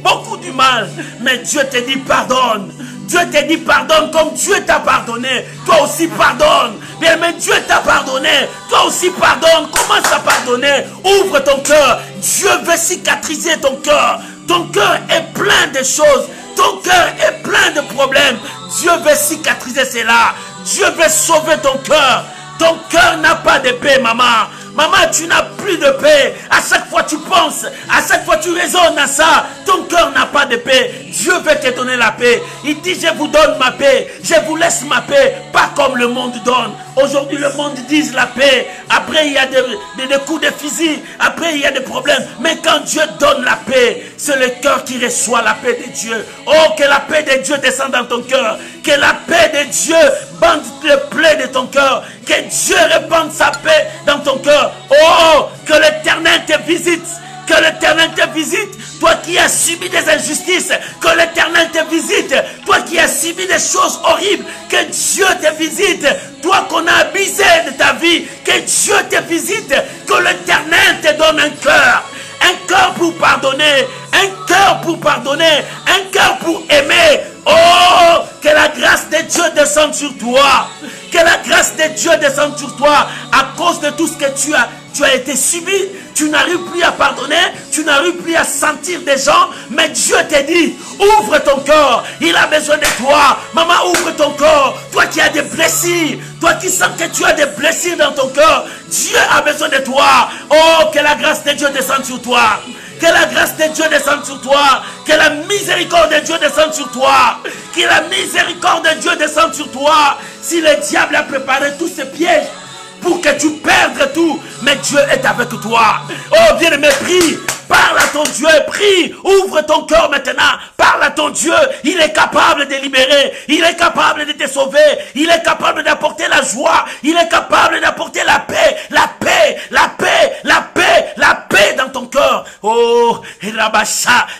beaucoup du mal. Mais Dieu te dit pardonne. Dieu te dit pardonne comme Dieu t'a pardonné. Toi aussi pardonne. Bien, mais Dieu t'a pardonné. Toi aussi pardonne. Commence à pardonner. Ouvre ton cœur. Dieu veut cicatriser ton cœur. Ton cœur est plein de choses. Ton cœur est plein de problèmes. Dieu veut cicatriser cela. Dieu veut sauver ton cœur. Ton cœur n'a pas de paix, maman. Maman, tu n'as plus de paix. À chaque fois tu penses, à chaque fois tu raisonnes à ça. Ton cœur n'a pas de paix. Dieu veut te donner la paix. Il dit, je vous donne ma paix. Je vous laisse ma paix. Pas comme le monde donne. Aujourd'hui, le monde dit la paix. Après, il y a des coups de fusil. Après, il y a des problèmes. Mais quand Dieu donne la paix, c'est le cœur qui reçoit la paix de Dieu. Oh, que la paix de Dieu descende dans ton cœur. Que la paix de Dieu bande les plaies de ton cœur. Que Dieu répande sa paix dans ton cœur. Oh, que l'Éternel te visite. Que l'Éternel te visite. Toi qui as subi des injustices. Que l'Éternel te visite. Toi qui as subi des choses horribles. Que Dieu te visite. Toi qu'on a abusé de ta vie. Que Dieu te visite. Que l'Éternel te donne un cœur. Un cœur pour pardonner. Un cœur pour pardonner. Un cœur pour aimer. Oh, que la grâce de Dieu descende sur toi. Que la grâce de Dieu descende sur toi. À cause de tout ce que tu as été subi. Tu n'arrives plus à pardonner. Tu n'arrives plus à sentir des gens. Mais Dieu te dit, ouvre ton corps. Il a besoin de toi. Maman, ouvre ton corps. Toi qui as des blessures. Toi qui sens que tu as des blessures dans ton cœur. Dieu a besoin de toi. Oh, que la grâce de Dieu descende sur toi. Que la grâce de Dieu descende sur toi. Que la miséricorde de Dieu descende sur toi. Que la miséricorde de Dieu descende sur toi. Si le diable a préparé tous ces pièges pour que tu perdes tout, mais Dieu est avec toi. Oh, bien-aimé, prie. Parle à ton Dieu, prie. Ouvre ton cœur maintenant. Parle à ton Dieu. Il est capable de libérer. Il est capable de te sauver. Il est capable d'apporter la joie. Il est capable d'apporter la paix. La paix, la paix, la paix, la paix dans ton cœur. Oh,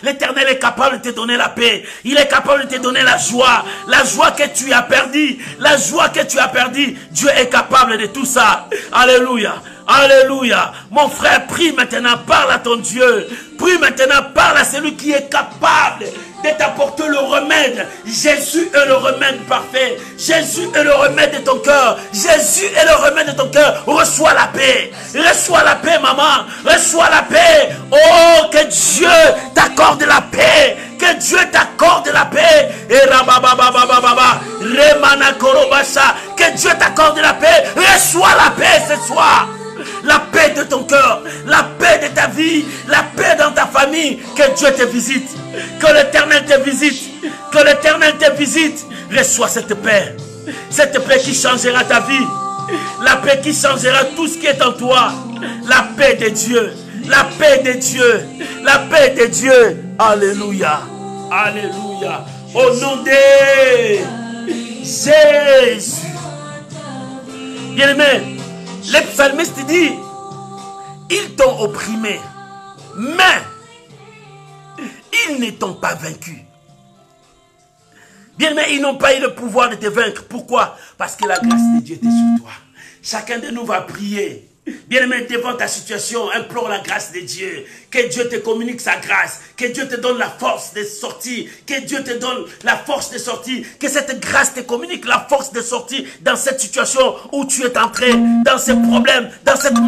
l'Éternel est capable de te donner la paix. Il est capable de te donner la joie. La joie que tu as perdue. La joie que tu as perdue. Dieu est capable de tout ça. Alléluia. Alléluia. Mon frère, prie maintenant, parle à ton Dieu. Prie maintenant, parle à celui qui est capable de t'apporter le remède. Jésus est le remède parfait. Jésus est le remède de ton cœur. Jésus est le remède de ton cœur. Reçois la paix. Reçois la paix, maman. Reçois la paix. Oh, que Dieu t'accorde la paix. Que Dieu t'accorde la paix. Que Dieu t'accorde la paix. Reçois la paix ce soir. La paix de ton cœur, la paix de ta vie, la paix dans ta famille. Que Dieu te visite, que l'Éternel te visite, que l'Éternel te visite. Reçois cette paix qui changera ta vie, la paix qui changera tout ce qui est en toi. La paix de Dieu, la paix de Dieu, la paix de Dieu. Alléluia, alléluia. Au nom de Jésus. Bien-aimé, le psalmiste dit, ils t'ont opprimé, mais ils ne t'ont pas vaincu. Bien, mais ils n'ont pas eu le pouvoir de te vaincre. Pourquoi? Parce que la grâce de Dieu est sur toi. Chacun de nous va prier. Bien-aimé, devant ta situation, implore la grâce de Dieu. Que Dieu te communique sa grâce. Que Dieu te donne la force de sortir. Que Dieu te donne la force de sortir. Que cette grâce te communique la force de sortir dans cette situation où tu es entré, dans ces problèmes, dans cette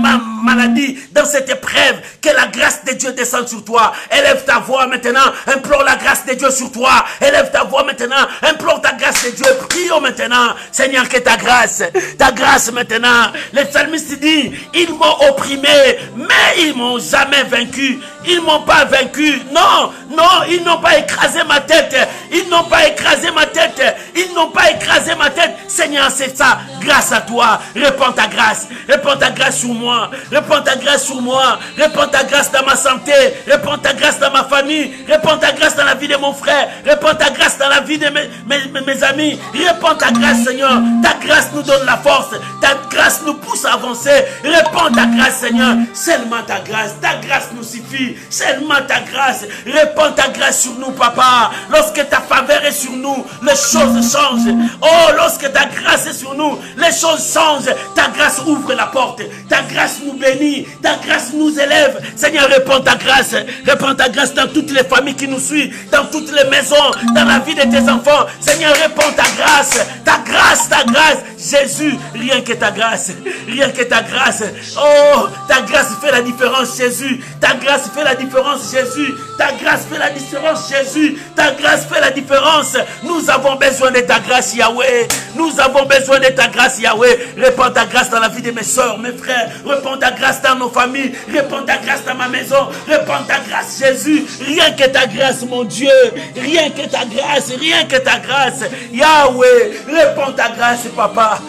maladie, dans cette épreuve, que la grâce de Dieu descende sur toi. Élève ta voix maintenant, implore la grâce de Dieu sur toi. Élève ta voix maintenant, implore ta grâce de Dieu. Prions maintenant, Seigneur, que ta grâce maintenant. Le psalmiste dit, ils m'ont opprimé, mais ils m'ont jamais vaincu. Ils m'ont pas vaincu. Non, non, ils n'ont pas écrasé ma tête. Ils n'ont pas écrasé ma tête. Ils n'ont pas écrasé ma tête. Seigneur, c'est ça. Grâce à toi. Répands ta grâce. Répands ta grâce sur moi. Répands ta grâce sur moi. Répands ta grâce dans ma santé. Répands ta grâce dans ma famille. Répands ta grâce dans la vie de mon frère. Répands ta grâce dans la vie de mes amis. Répands ta grâce, Seigneur. Ta grâce nous donne la force. Ta grâce nous pousse à avancer. Répands ta grâce, Seigneur. Seulement ta grâce. Ta grâce nous suffit. Seulement ta grâce. Répands ta grâce sur nous, Papa. Lorsque ta faveur est sur nous, les choses changent. Oh, lorsque ta grâce est sur nous, les choses changent. Ta grâce ouvre la porte. Ta grâce nous bénit. Ta grâce nous élève. Seigneur, répands ta grâce. Répands ta grâce dans toutes les familles qui nous suivent, dans toutes les maisons, dans la vie de tes enfants. Seigneur, répands ta grâce. Ta grâce, ta grâce. Jésus, rien que ta grâce. Rien que ta grâce. Oh, ta grâce fait la différence, Jésus. Ta grâce fait la différence, Jésus. Ta grâce fait la différence, Jésus. Ta grâce fait la différence. Nous avons besoin de ta grâce, Yahweh. Nous avons besoin de ta grâce, Yahweh. Répands ta grâce dans la vie de mes soeurs, mes frères. Répands ta grâce dans nos familles. Répands ta grâce dans ma maison. Répands ta grâce, Jésus. Rien que ta grâce, mon Dieu. Rien que ta grâce. Rien que ta grâce. Yahweh, répands ta grâce, Papa.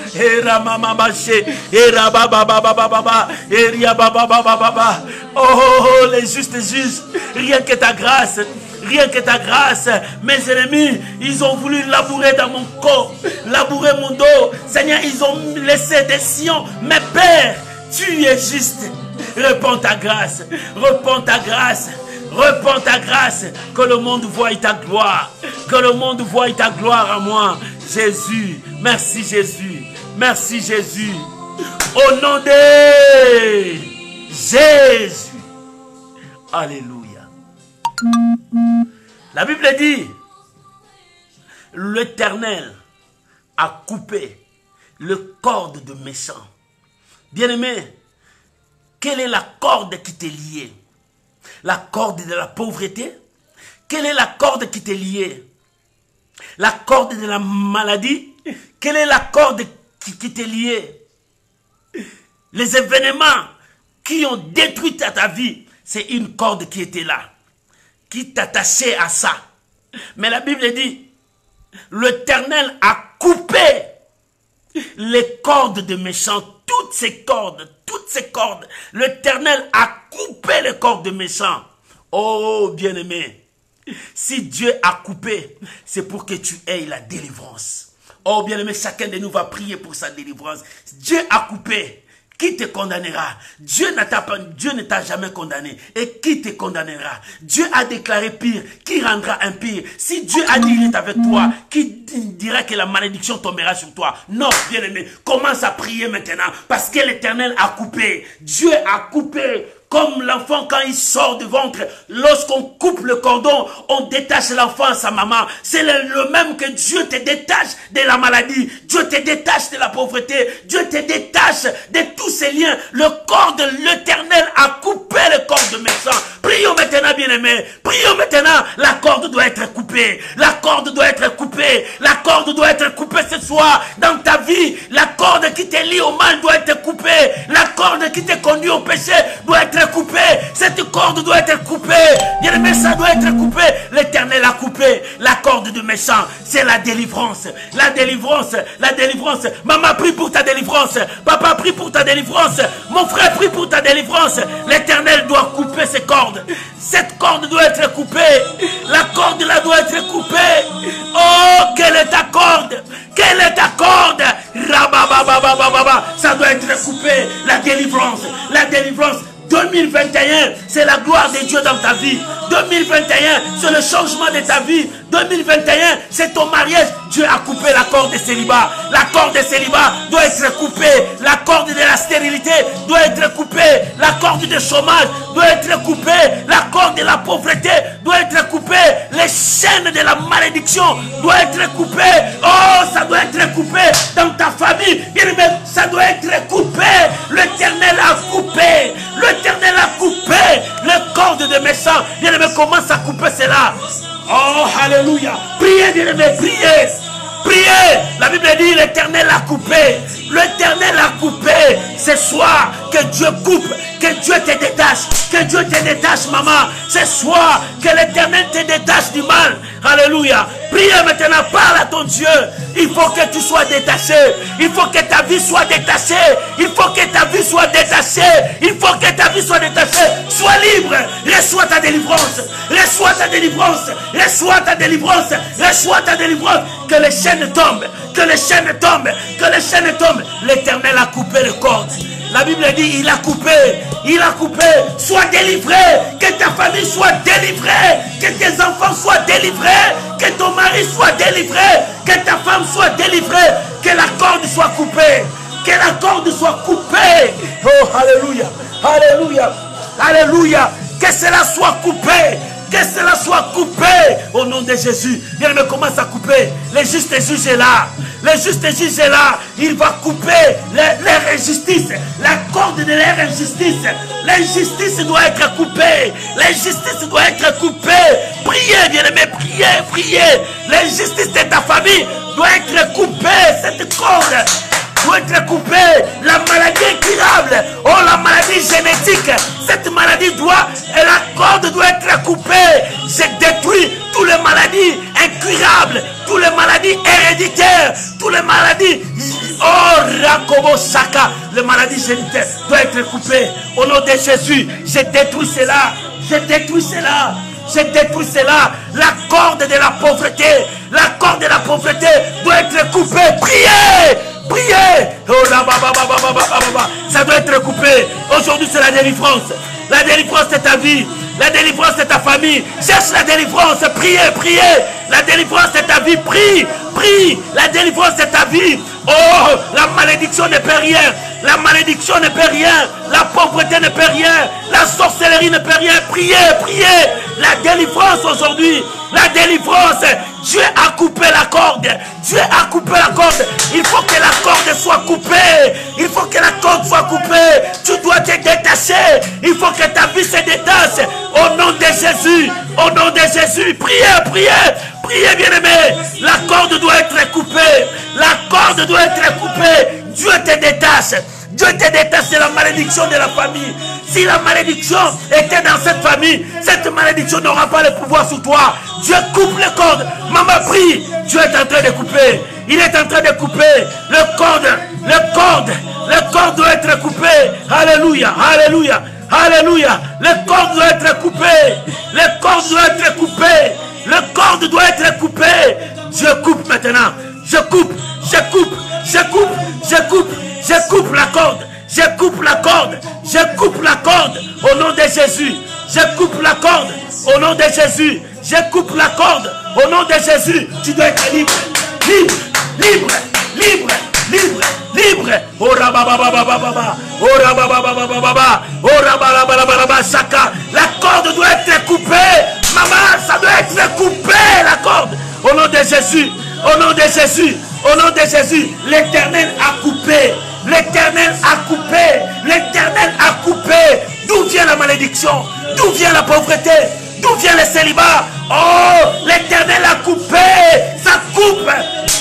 Oh, les justes juges. Rien que ta grâce. Rien que ta grâce. Mes ennemis, ils ont voulu labourer dans mon corps, labourer mon dos. Seigneur, ils ont laissé des sillons. Mais Père, tu es juste. Répands ta grâce. Répands ta grâce. Répands ta grâce. Que le monde voie ta gloire. Que le monde voie ta gloire à moi. Jésus. Merci Jésus. Merci Jésus. Au nom de Jésus. Alléluia. La Bible dit, l'Éternel a coupé le corde de méchant. Bien-aimé, quelle est la corde qui t'est liée? La corde de la pauvreté? Quelle est la corde qui t'est liée? La corde de la maladie? Quelle est la corde qui t'est liée? Les événements qui ont détruit ta vie, c'est une corde qui était là, qui t'attachait à ça. Mais la Bible dit, l'Éternel a coupé les cordes de méchants, toutes ces cordes, l'Éternel a coupé les cordes de méchants. Oh, bien-aimé, si Dieu a coupé, c'est pour que tu aies la délivrance. Oh, bien-aimé, chacun de nous va prier pour sa délivrance. Dieu a coupé. Qui te condamnera? Dieu ne t'a jamais condamné. Et qui te condamnera? Dieu a déclaré pire. Qui rendra impire? Si Dieu a dit il est avec toi, qui dira que la malédiction tombera sur toi? Non, bien-aimé, commence à prier maintenant. Parce que l'Éternel a coupé. Dieu a coupé. Comme l'enfant quand il sort du ventre, lorsqu'on coupe le cordon, on détache l'enfant à sa maman. C'est le même que Dieu te détache de la maladie. Dieu te détache de la pauvreté. Dieu te détache de tous ces liens. Le corps de l'Éternel a coupé le corps de méchant. Prions maintenant, bien-aimés. Prions maintenant. La corde doit être coupée. La corde doit être coupée. La corde doit être coupée ce soir dans ta vie. La corde qui te lie au mal doit être coupée. La corde qui te conduit au péché doit être coupée. Cette corde doit être coupée. Bien-aimé, ça doit être coupé. L'Éternel a coupé la corde de méchant. C'est la délivrance. La délivrance. La délivrance. Maman, prie pour ta délivrance. Papa, prie pour ta délivrance. Mon frère, prie pour ta délivrance. L'Éternel doit couper ces cordes. Cette corde doit être coupée. La corde là doit être coupée. Oh, quelle est ta corde? Quelle est ta corde? Ça doit être coupé. La délivrance. La délivrance. 2021, c'est la gloire de Dieu dans ta vie. 2021, c'est le changement de ta vie. 2021, c'est ton mariage. Dieu a coupé la corde de célibat. La corde de célibat doit être coupée. La corde de la stérilité doit être coupée. La corde de chômage doit être coupée. La corde de la pauvreté doit être coupée. Les chaînes de la malédiction doivent être coupées. Oh, ça doit être coupé dans ta famille. Ça doit être coupé. L'Éternel a coupé. L'Éternel a coupé les cordes des méchants. Bien-aimé, commence à couper cela. Oh, alléluia. Priez, bien-aimé, priez. Priez. La Bible dit l'Éternel a coupé. L'Éternel a coupé. Ce soir, que Dieu coupe. Que Dieu te détache. Que Dieu te détache, maman. Ce soir, que l'Éternel te détache du mal. Alléluia. Priez maintenant, parle à ton Dieu. Il faut que tu sois détaché. Il faut que ta vie soit détachée. Il faut que ta vie soit détachée. Il faut que ta vie soit détachée. Sois libre. Reçois ta délivrance. Reçois ta délivrance. Reçois ta délivrance. Reçois ta délivrance. Que les chaînes tombent. Que les chaînes tombent. Que les chaînes tombent. L'Éternel a coupé les cordes. La Bible dit, il a coupé. Il a coupé. Sois délivré. Que ta famille soit délivrée. Que tes enfants soient délivrés. Que ton mari soit délivré. Que ta femme soit délivrée. Que la corde soit coupée. Que la corde soit coupée. Oh, alléluia. Alléluia. Alléluia. Que cela soit coupé. Que cela soit coupé au nom de Jésus. Bien, me commence à couper. Le juste juge est là. Le juste juge est là. Il va couper leur injustice. La corde de leur injustice. L'injustice doit être coupée. L'injustice doit être coupée. Priez, bien-aimé, priez, priez. L'injustice de ta famille doit être coupée. Cette corde doit être coupée. La maladie incurable, oh la maladie génétique, cette maladie doit, et la corde doit être coupée. C'est détruit toutes les maladies incurables, toutes les maladies héréditaires, toutes les maladies, oh Rakobo Saka, les maladies génétiques doivent être coupées. Au nom de Jésus, je détruis cela, je détruis cela. Je détruis cela. La corde de la pauvreté, la corde de la pauvreté doit être coupée. Priez, priez. Oh, ça doit être coupé. Aujourd'hui, c'est la délivrance. La délivrance de ta vie. La délivrance de ta famille. Cherche la délivrance. Priez, priez. La délivrance de ta vie. Prie, prie. La délivrance de ta vie. Oh, la malédiction ne peut rien. La malédiction ne peut rien. La pauvreté ne peut rien. La sorcellerie ne peut rien. Priez, priez. La délivrance aujourd'hui. La délivrance. Dieu a coupé la corde. Dieu a coupé la corde. Il faut que la corde soit coupée. Il faut que la corde soit coupée. Tu dois te détacher. Il faut que ta vie se détache. Au nom de Jésus. Au nom de Jésus. Priez, priez. Priez, bien-aimé. La corde doit être coupée. La corde doit être coupée. Dieu te détache. Dieu te détache de la malédiction de la famille. Si la malédiction était dans cette famille, cette malédiction n'aura pas le pouvoir sur toi. Dieu coupe les cordes. Maman prie. Dieu est en train de couper. Il est en train de couper le corde. Le corde. Le corde doit être coupé. Alléluia. Alléluia. Alléluia. Le corde doit être coupé. Le corde doit être coupé. Le corde doit être coupé. Je coupe maintenant. Je coupe. Je coupe. Je coupe. Je coupe. Je coupe la corde. Je coupe la corde. Je coupe la corde. Au nom de Jésus. Je coupe la corde. Au nom de Jésus. Je coupe la corde. Au nom de Jésus. Tu dois être libre. Libre. Libre. Libre. Libre. Libre. Oh rababababababa. Oh rabababababa. Oh rabababababa. Chaka. La corde doit être coupée. Maman, ça doit être coupé la corde. Au nom de Jésus. Au nom de Jésus. Au nom de Jésus. L'Éternel a coupé. L'Éternel a coupé. L'Éternel a coupé. D'où vient la malédiction? D'où vient la pauvreté? D'où vient le célibat? Oh, l'Éternel a coupé. Ça coupe.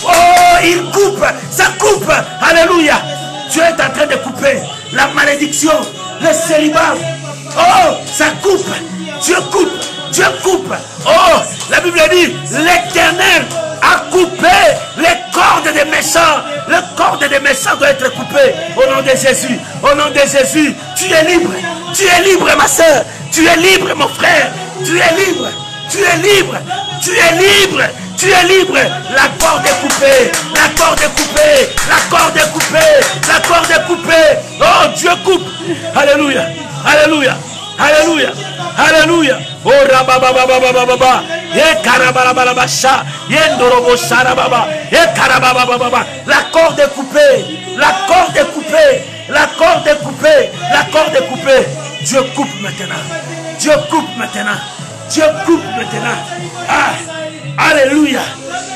Oh, il coupe. Ça coupe. Alléluia. Dieu est en train de couper la malédiction, le célibat. Oh, ça coupe. Dieu coupe. Dieu coupe. Oh, la Bible dit, l'Éternel a coupé les cordes des méchants. Le corde des méchants doit être coupé. Au nom de Jésus. Au nom de Jésus. Tu es libre. Tu es libre, ma soeur. Tu es libre, mon frère. Tu es libre. Tu es libre. Tu es libre. Tu es libre. La corde est coupée. La corde est coupée. La corde est coupée. La corde est coupée. Oh, Dieu coupe. Alléluia. Alléluia. Alléluia. Alléluia. Oh rababababababa. Ye karabalabalabacha. Ye ndorobo sharababa. Ye karababababa. La corde est coupée. La corde est coupée. La corde est coupée. La corde est coupée. Dieu coupe maintenant. Dieu coupe maintenant. Dieu coupe maintenant. Ah. Alléluia.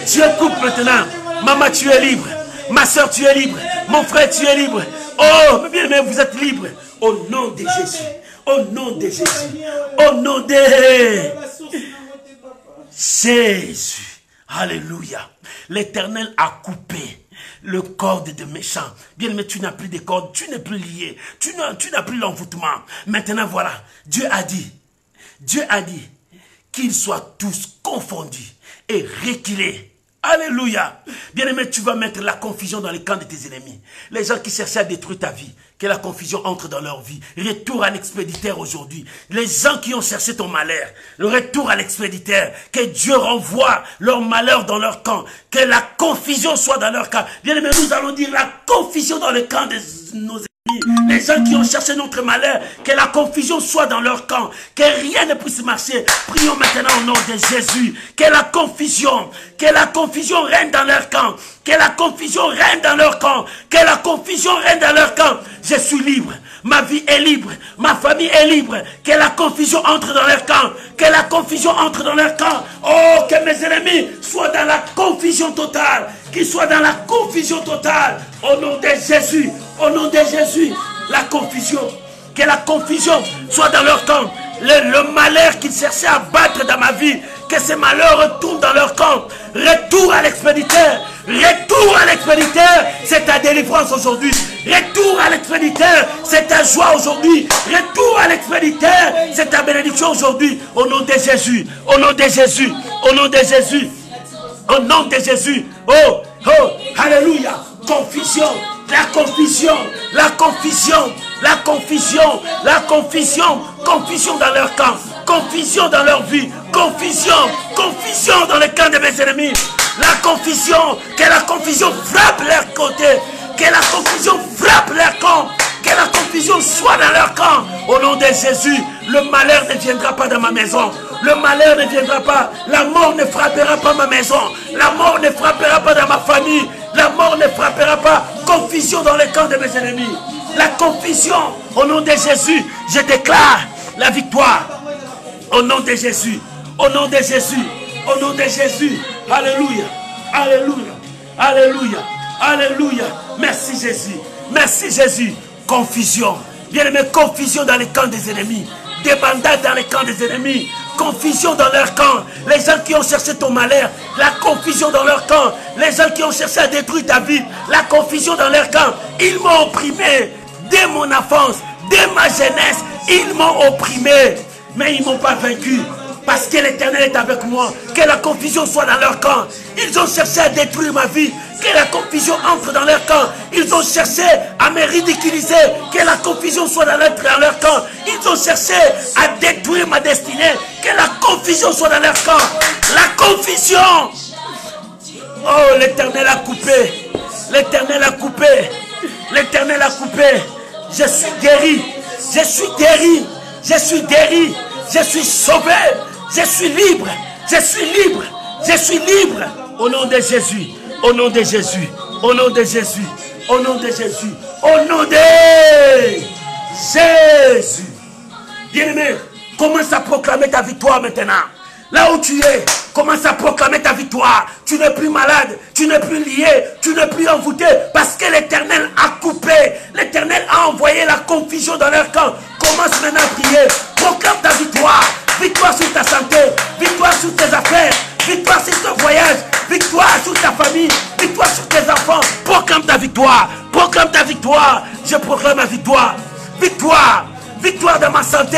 Dieu coupe maintenant. Maman, tu es libre. Ma soeur, tu es libre. Mon frère, tu es libre. Oh, bien aimé, vous êtes libre. Au nom de Jésus. Au nom de Jésus. Au nom de Jésus. Alléluia. L'Éternel a coupé le corde de méchants. Bien aimé, tu n'as plus de cordes. Tu n'es plus lié. Tu n'as plus l'envoûtement. Maintenant, voilà. Dieu a dit qu'ils soient tous confondus et reculés. Alléluia. Bien-aimé, tu vas mettre la confusion dans les camps de tes ennemis. Les gens qui cherchaient à détruire ta vie, que la confusion entre dans leur vie. Retour à l'expéditeur aujourd'hui. Les gens qui ont cherché ton malheur, le retour à l'expéditeur. Que Dieu renvoie leur malheur dans leur camp. Que la confusion soit dans leur camp. Bien-aimé, nous allons dire la confusion dans le camp de nos ennemis. Les gens qui ont cherché notre malheur, que la confusion soit dans leur camp, que rien ne puisse marcher. Prions maintenant au nom de Jésus, que la confusion règne dans leur camp, que la confusion règne dans leur camp, que la confusion règne dans leur camp. Je suis libre, ma vie est libre, ma famille est libre, que la confusion entre dans leur camp, que la confusion entre dans leur camp. Oh, que mes ennemis soient dans la confusion totale, qu'ils soient dans la confusion totale, au nom de Jésus. Au nom de Jésus, la confusion, que la confusion soit dans leur camp. Le malheur qu'ils cherchaient à battre dans ma vie, que ces malheurs retournent dans leur camp. Retour à l'expéditeur. Retour à l'expéditeur, c'est ta délivrance aujourd'hui. Retour à l'expéditeur, c'est ta joie aujourd'hui. Retour à l'expéditeur, c'est ta bénédiction aujourd'hui. Au nom de Jésus, au nom de Jésus, au nom de Jésus, au nom de Jésus. Oh, oh, alléluia. Confusion. La confusion, la confusion, la confusion, la confusion, confusion dans leur camp, confusion dans leur vie, confusion, confusion dans le camp de mes ennemis. La confusion, que la confusion frappe leur côté, que la confusion frappe leur camp, que la confusion soit dans leur camp. Au nom de Jésus, le malheur ne viendra pas dans ma maison. Le malheur ne viendra pas. La mort ne frappera pas ma maison. La mort ne frappera pas dans ma famille. La mort ne frappera pas. Confusion dans le camp de mes ennemis. La confusion. Au nom de Jésus, je déclare la victoire. Au nom de Jésus. Au nom de Jésus. Au nom de Jésus. Alléluia. Alléluia. Alléluia. Alléluia. Merci Jésus. Merci Jésus. Confusion. Bien-aimé, confusion dans les camps des ennemis. Débandade dans les camps des ennemis. Confusion dans leur camp. Les gens qui ont cherché ton malheur. La confusion dans leur camp. Les gens qui ont cherché à détruire ta vie. La confusion dans leur camp. Ils m'ont opprimé. Dès mon enfance, dès ma jeunesse, ils m'ont opprimé. Mais ils ne m'ont pas vaincu. Parce que l'Éternel est avec moi. Que la confusion soit dans leur camp. Ils ont cherché à détruire ma vie. Que la confusion entre dans leur camp. Ils ont cherché à me ridiculiser. Que la confusion soit dans leur camp. Ils ont cherché à détruire ma destinée. Que la confusion soit dans leur camp. La confusion. Oh, l'Éternel a coupé. L'Éternel a coupé. L'Éternel a coupé. Je suis guéri. Je suis guéri. Je suis guéri. Je suis sauvé. Je suis libre. Je suis libre. Je suis libre. Au nom de Jésus. Au nom de Jésus. Au nom de Jésus. Au nom de Jésus. Au nom de Jésus. Bien-aimé, commence à proclamer ta victoire maintenant. Là où tu es, commence à proclamer ta victoire. Tu n'es plus malade, tu n'es plus lié, tu n'es plus envoûté. Parce que l'Éternel a coupé. L'Éternel a envoyé la confusion dans leur camp. Commence maintenant à prier. Proclame ta victoire. Victoire sur ta santé. Victoire sur tes affaires. Victoire sur ton voyage. Victoire sur ta famille. Victoire sur tes enfants. Proclame ta victoire. Proclame ta victoire. Je proclame ma victoire. Victoire. Victoire dans ma santé.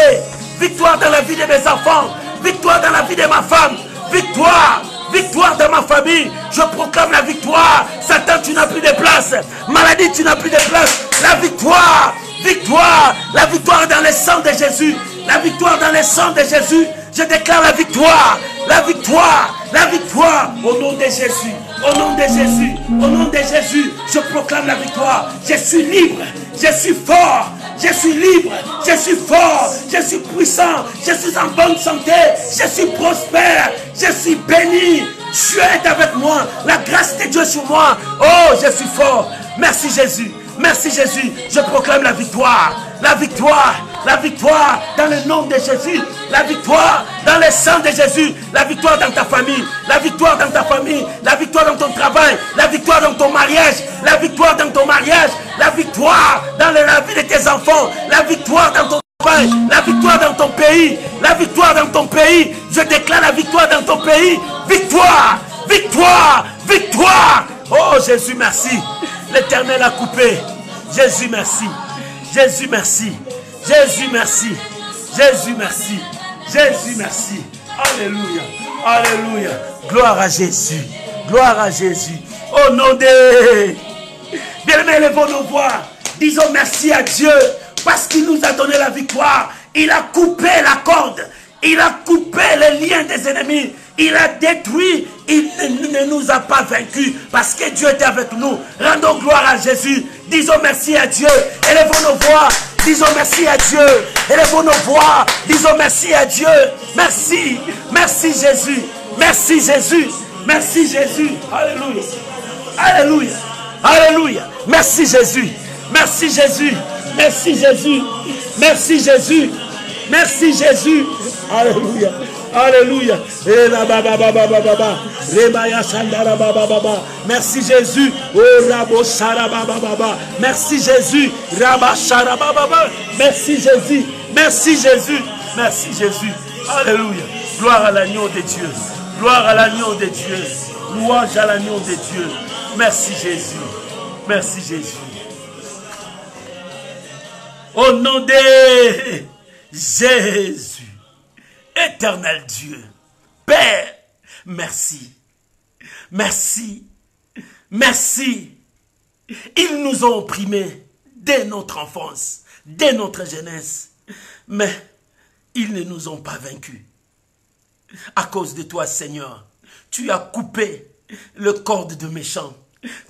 Victoire dans la vie de mes enfants. Victoire dans la vie de ma femme. Victoire. Victoire dans ma famille. Je proclame la victoire. Satan, tu n'as plus de place. Maladie, tu n'as plus de place. La victoire. Victoire. La victoire dans le sang de Jésus. La victoire dans le sang de Jésus. Je déclare la victoire. La victoire. La victoire. Au nom de Jésus. Au nom de Jésus. Au nom de Jésus. Je proclame la victoire. Je suis libre. Je suis fort. je suis libre, je suis fort, je suis puissant, je suis en bonne santé, je suis prospère, je suis béni. Dieu est avec moi, la grâce de Dieu est sur moi. Oh, je suis fort. Merci Jésus, merci Jésus. Je proclame la victoire, la victoire, la victoire dans le nom de Jésus, la victoire dans le sang de Jésus, la victoire dans ta famille, la victoire dans ta famille, la victoire dans ton travail, la victoire dans ton mariage, la victoire dans ton mariage, la victoire dans la vie de tes enfants, la victoire dans ton travail, la victoire dans ton pays, la victoire dans ton pays. Je déclare la victoire dans ton pays. Victoire, victoire, victoire. Oh Jésus, merci. L'Éternel a coupé. Jésus, merci. Jésus, merci. Jésus, merci. Jésus, merci. Jésus, merci. Alléluia. Alléluia. Gloire à Jésus. Gloire à Jésus. Au nom de... Bien-aimés, élevons nos voix. Disons merci à Dieu parce qu'il nous a donné la victoire. Il a coupé la corde. Il a coupé les liens des ennemis. Il a détruit. Il ne nous a pas vaincus parce que Dieu était avec nous. Rendons gloire à Jésus. Disons merci à Dieu. Élevons nos voix. Disons merci à Dieu. Élevons nos voix. Disons merci à Dieu. Merci. Merci Jésus. Merci Jésus. Merci Jésus. Alléluia. Alléluia. Alléluia. Merci Jésus. Merci Jésus. Merci Jésus. Merci Jésus. Merci Jésus. Alléluia. Alléluia. Merci Jésus. Merci Jésus. Merci Jésus. Merci Jésus. Merci Jésus. Alléluia. Gloire à l'agneau de Dieu. Gloire à l'agneau de Dieu. Louange à l'agneau de Dieu. Merci Jésus. Merci Jésus. Au nom de Jésus. Éternel Dieu, Père, merci, merci, merci. Ils nous ont opprimés dès notre enfance, dès notre jeunesse, mais ils ne nous ont pas vaincus. À cause de toi, Seigneur, tu as coupé le corde de méchants,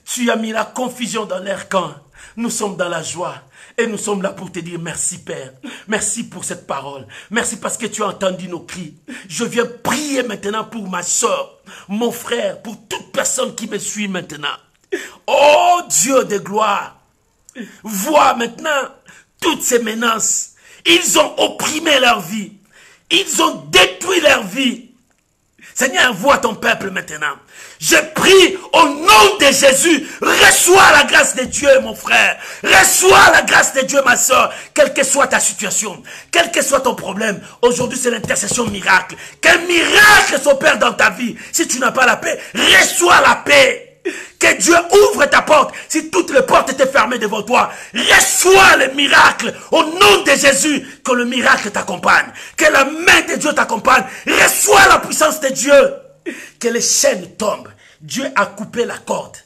tu as mis la confusion dans leur camp. Nous sommes dans la joie. Et nous sommes là pour te dire merci Père. Merci pour cette parole. Merci parce que tu as entendu nos cris. Je viens prier maintenant pour ma soeur, mon frère, pour toute personne qui me suit maintenant. Oh Dieu de gloire, vois maintenant toutes ces menaces. Ils ont opprimé leur vie. Ils ont détruit leur vie. Seigneur, vois ton peuple maintenant. Je prie au nom de Jésus, reçois la grâce de Dieu, mon frère. Reçois la grâce de Dieu, ma soeur. Quelle que soit ta situation, quel que soit ton problème. Aujourd'hui, c'est l'intercession miracle. Qu'un miracle s'opère dans ta vie. Si tu n'as pas la paix, reçois la paix. Que Dieu ouvre ta porte. Si toutes les portes étaient fermées devant toi, reçois le miracle. Au nom de Jésus, que le miracle t'accompagne. Que la main de Dieu t'accompagne. Reçois la puissance de Dieu. Que les chaînes tombent. Dieu a coupé la corde.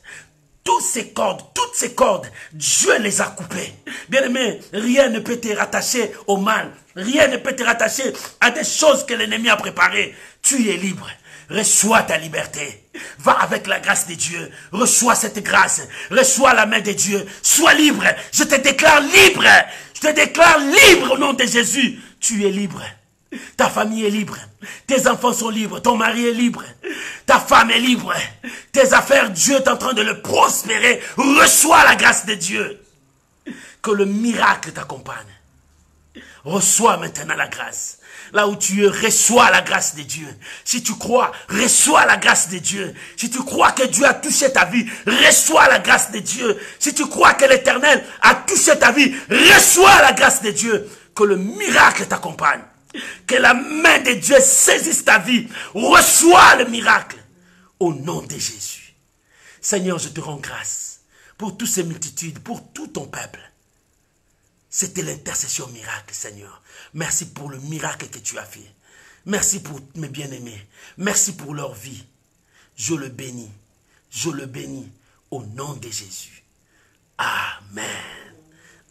Toutes ces cordes, Dieu les a coupées. Bien-aimé, rien ne peut te rattacher au mal. Rien ne peut te rattacher à des choses que l'ennemi a préparées. Tu es libre. Reçois ta liberté. Va avec la grâce de Dieu. Reçois cette grâce. Reçois la main de Dieu. Sois libre. Je te déclare libre. Je te déclare libre au nom de Jésus. Tu es libre. Ta famille est libre. Tes enfants sont libres. Ton mari est libre. Ta femme est libre. Tes affaires, Dieu est en train de le prospérer. Reçois la grâce de Dieu. Que le miracle t'accompagne. Reçois maintenant la grâce. Là où tu es, reçois la grâce de Dieu. Si tu crois, reçois la grâce de Dieu. Si tu crois que Dieu a touché ta vie, reçois la grâce de Dieu. Si tu crois que l'Éternel a touché ta vie, reçois la grâce de Dieu. Que le miracle t'accompagne. Que la main de Dieu saisisse ta vie. Reçois le miracle. Au nom de Jésus. Seigneur, je te rends grâce pour toutes ces multitudes, pour tout ton peuple. C'était l'intercession miracle, Seigneur. Merci pour le miracle que tu as fait. Merci pour mes bien-aimés. Merci pour leur vie. Je le bénis. Je le bénis au nom de Jésus. Amen.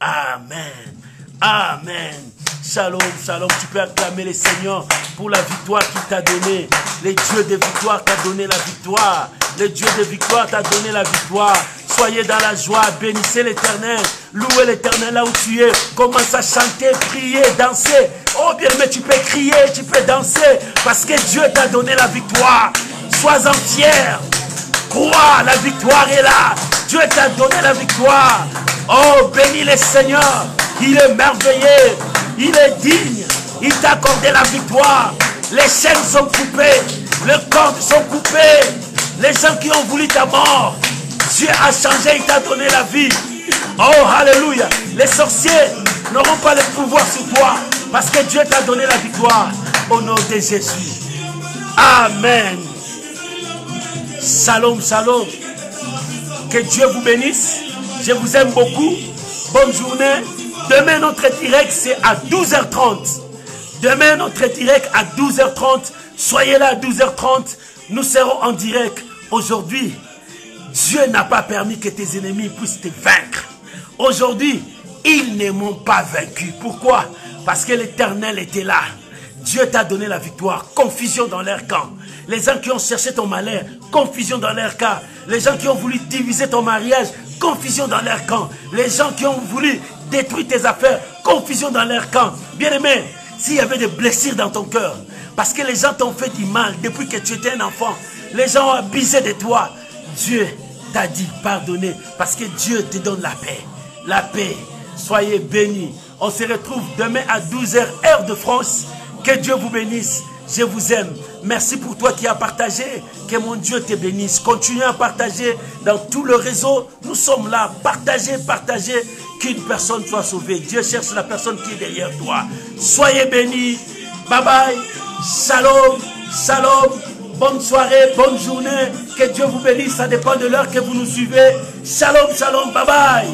Amen. Amen. Shalom, shalom. Tu peux acclamer le Seigneur pour la victoire qu'il t'a donnée. Le Dieu de victoire t'a donné la victoire. Le Dieu de victoire t'a donné la victoire. Soyez dans la joie, bénissez l'Éternel, louez l'Éternel là où tu es. Commence à chanter, prier, danser. Oh bien, mais tu peux crier, tu peux danser, parce que Dieu t'a donné la victoire. Sois-en fier. Crois, la victoire est là. Dieu t'a donné la victoire. Oh, bénis le Seigneur. Il est merveilleux. Il est digne. Il t'a accordé la victoire. Les chaînes sont coupées. Les cordes sont coupées. Les gens qui ont voulu ta mort, Dieu a changé. Il t'a donné la vie. Oh, alléluia. Les sorciers n'auront pas le pouvoir sur toi, parce que Dieu t'a donné la victoire. Au nom de Jésus. Amen. Shalom, shalom. Que Dieu vous bénisse. Je vous aime beaucoup. Bonne journée. Demain, notre direct, c'est à 12h30. Demain, notre direct à 12h30. Soyez là à 12h30. Nous serons en direct. Aujourd'hui, Dieu n'a pas permis que tes ennemis puissent te vaincre. Aujourd'hui, ils ne m'ont pas vaincu. Pourquoi? Parce que l'Éternel était là. Dieu t'a donné la victoire. Confusion dans leur camp. Les gens qui ont cherché ton malheur, confusion dans leur camp. Les gens qui ont voulu diviser ton mariage, confusion dans leur camp. Les gens qui ont voulu détruire tes affaires, confusion dans leur camp. Bien-aimé, s'il y avait des blessures dans ton cœur, parce que les gens t'ont fait du mal depuis que tu étais un enfant, les gens ont abusé de toi, Dieu t'a dit pardonner, parce que Dieu te donne la paix. La paix. Soyez bénis. On se retrouve demain à 12h, heure de France. Que Dieu vous bénisse. Je vous aime. Merci pour toi qui as partagé. Que mon Dieu te bénisse. Continuez à partager dans tout le réseau. Nous sommes là. Partagez, partagez. Qu'une personne soit sauvée. Dieu cherche la personne qui est derrière toi. Soyez bénis. Bye bye. Shalom. Shalom. Bonne soirée. Bonne journée. Que Dieu vous bénisse. Ça dépend de l'heure que vous nous suivez. Shalom. Shalom. Bye bye.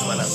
Voilà.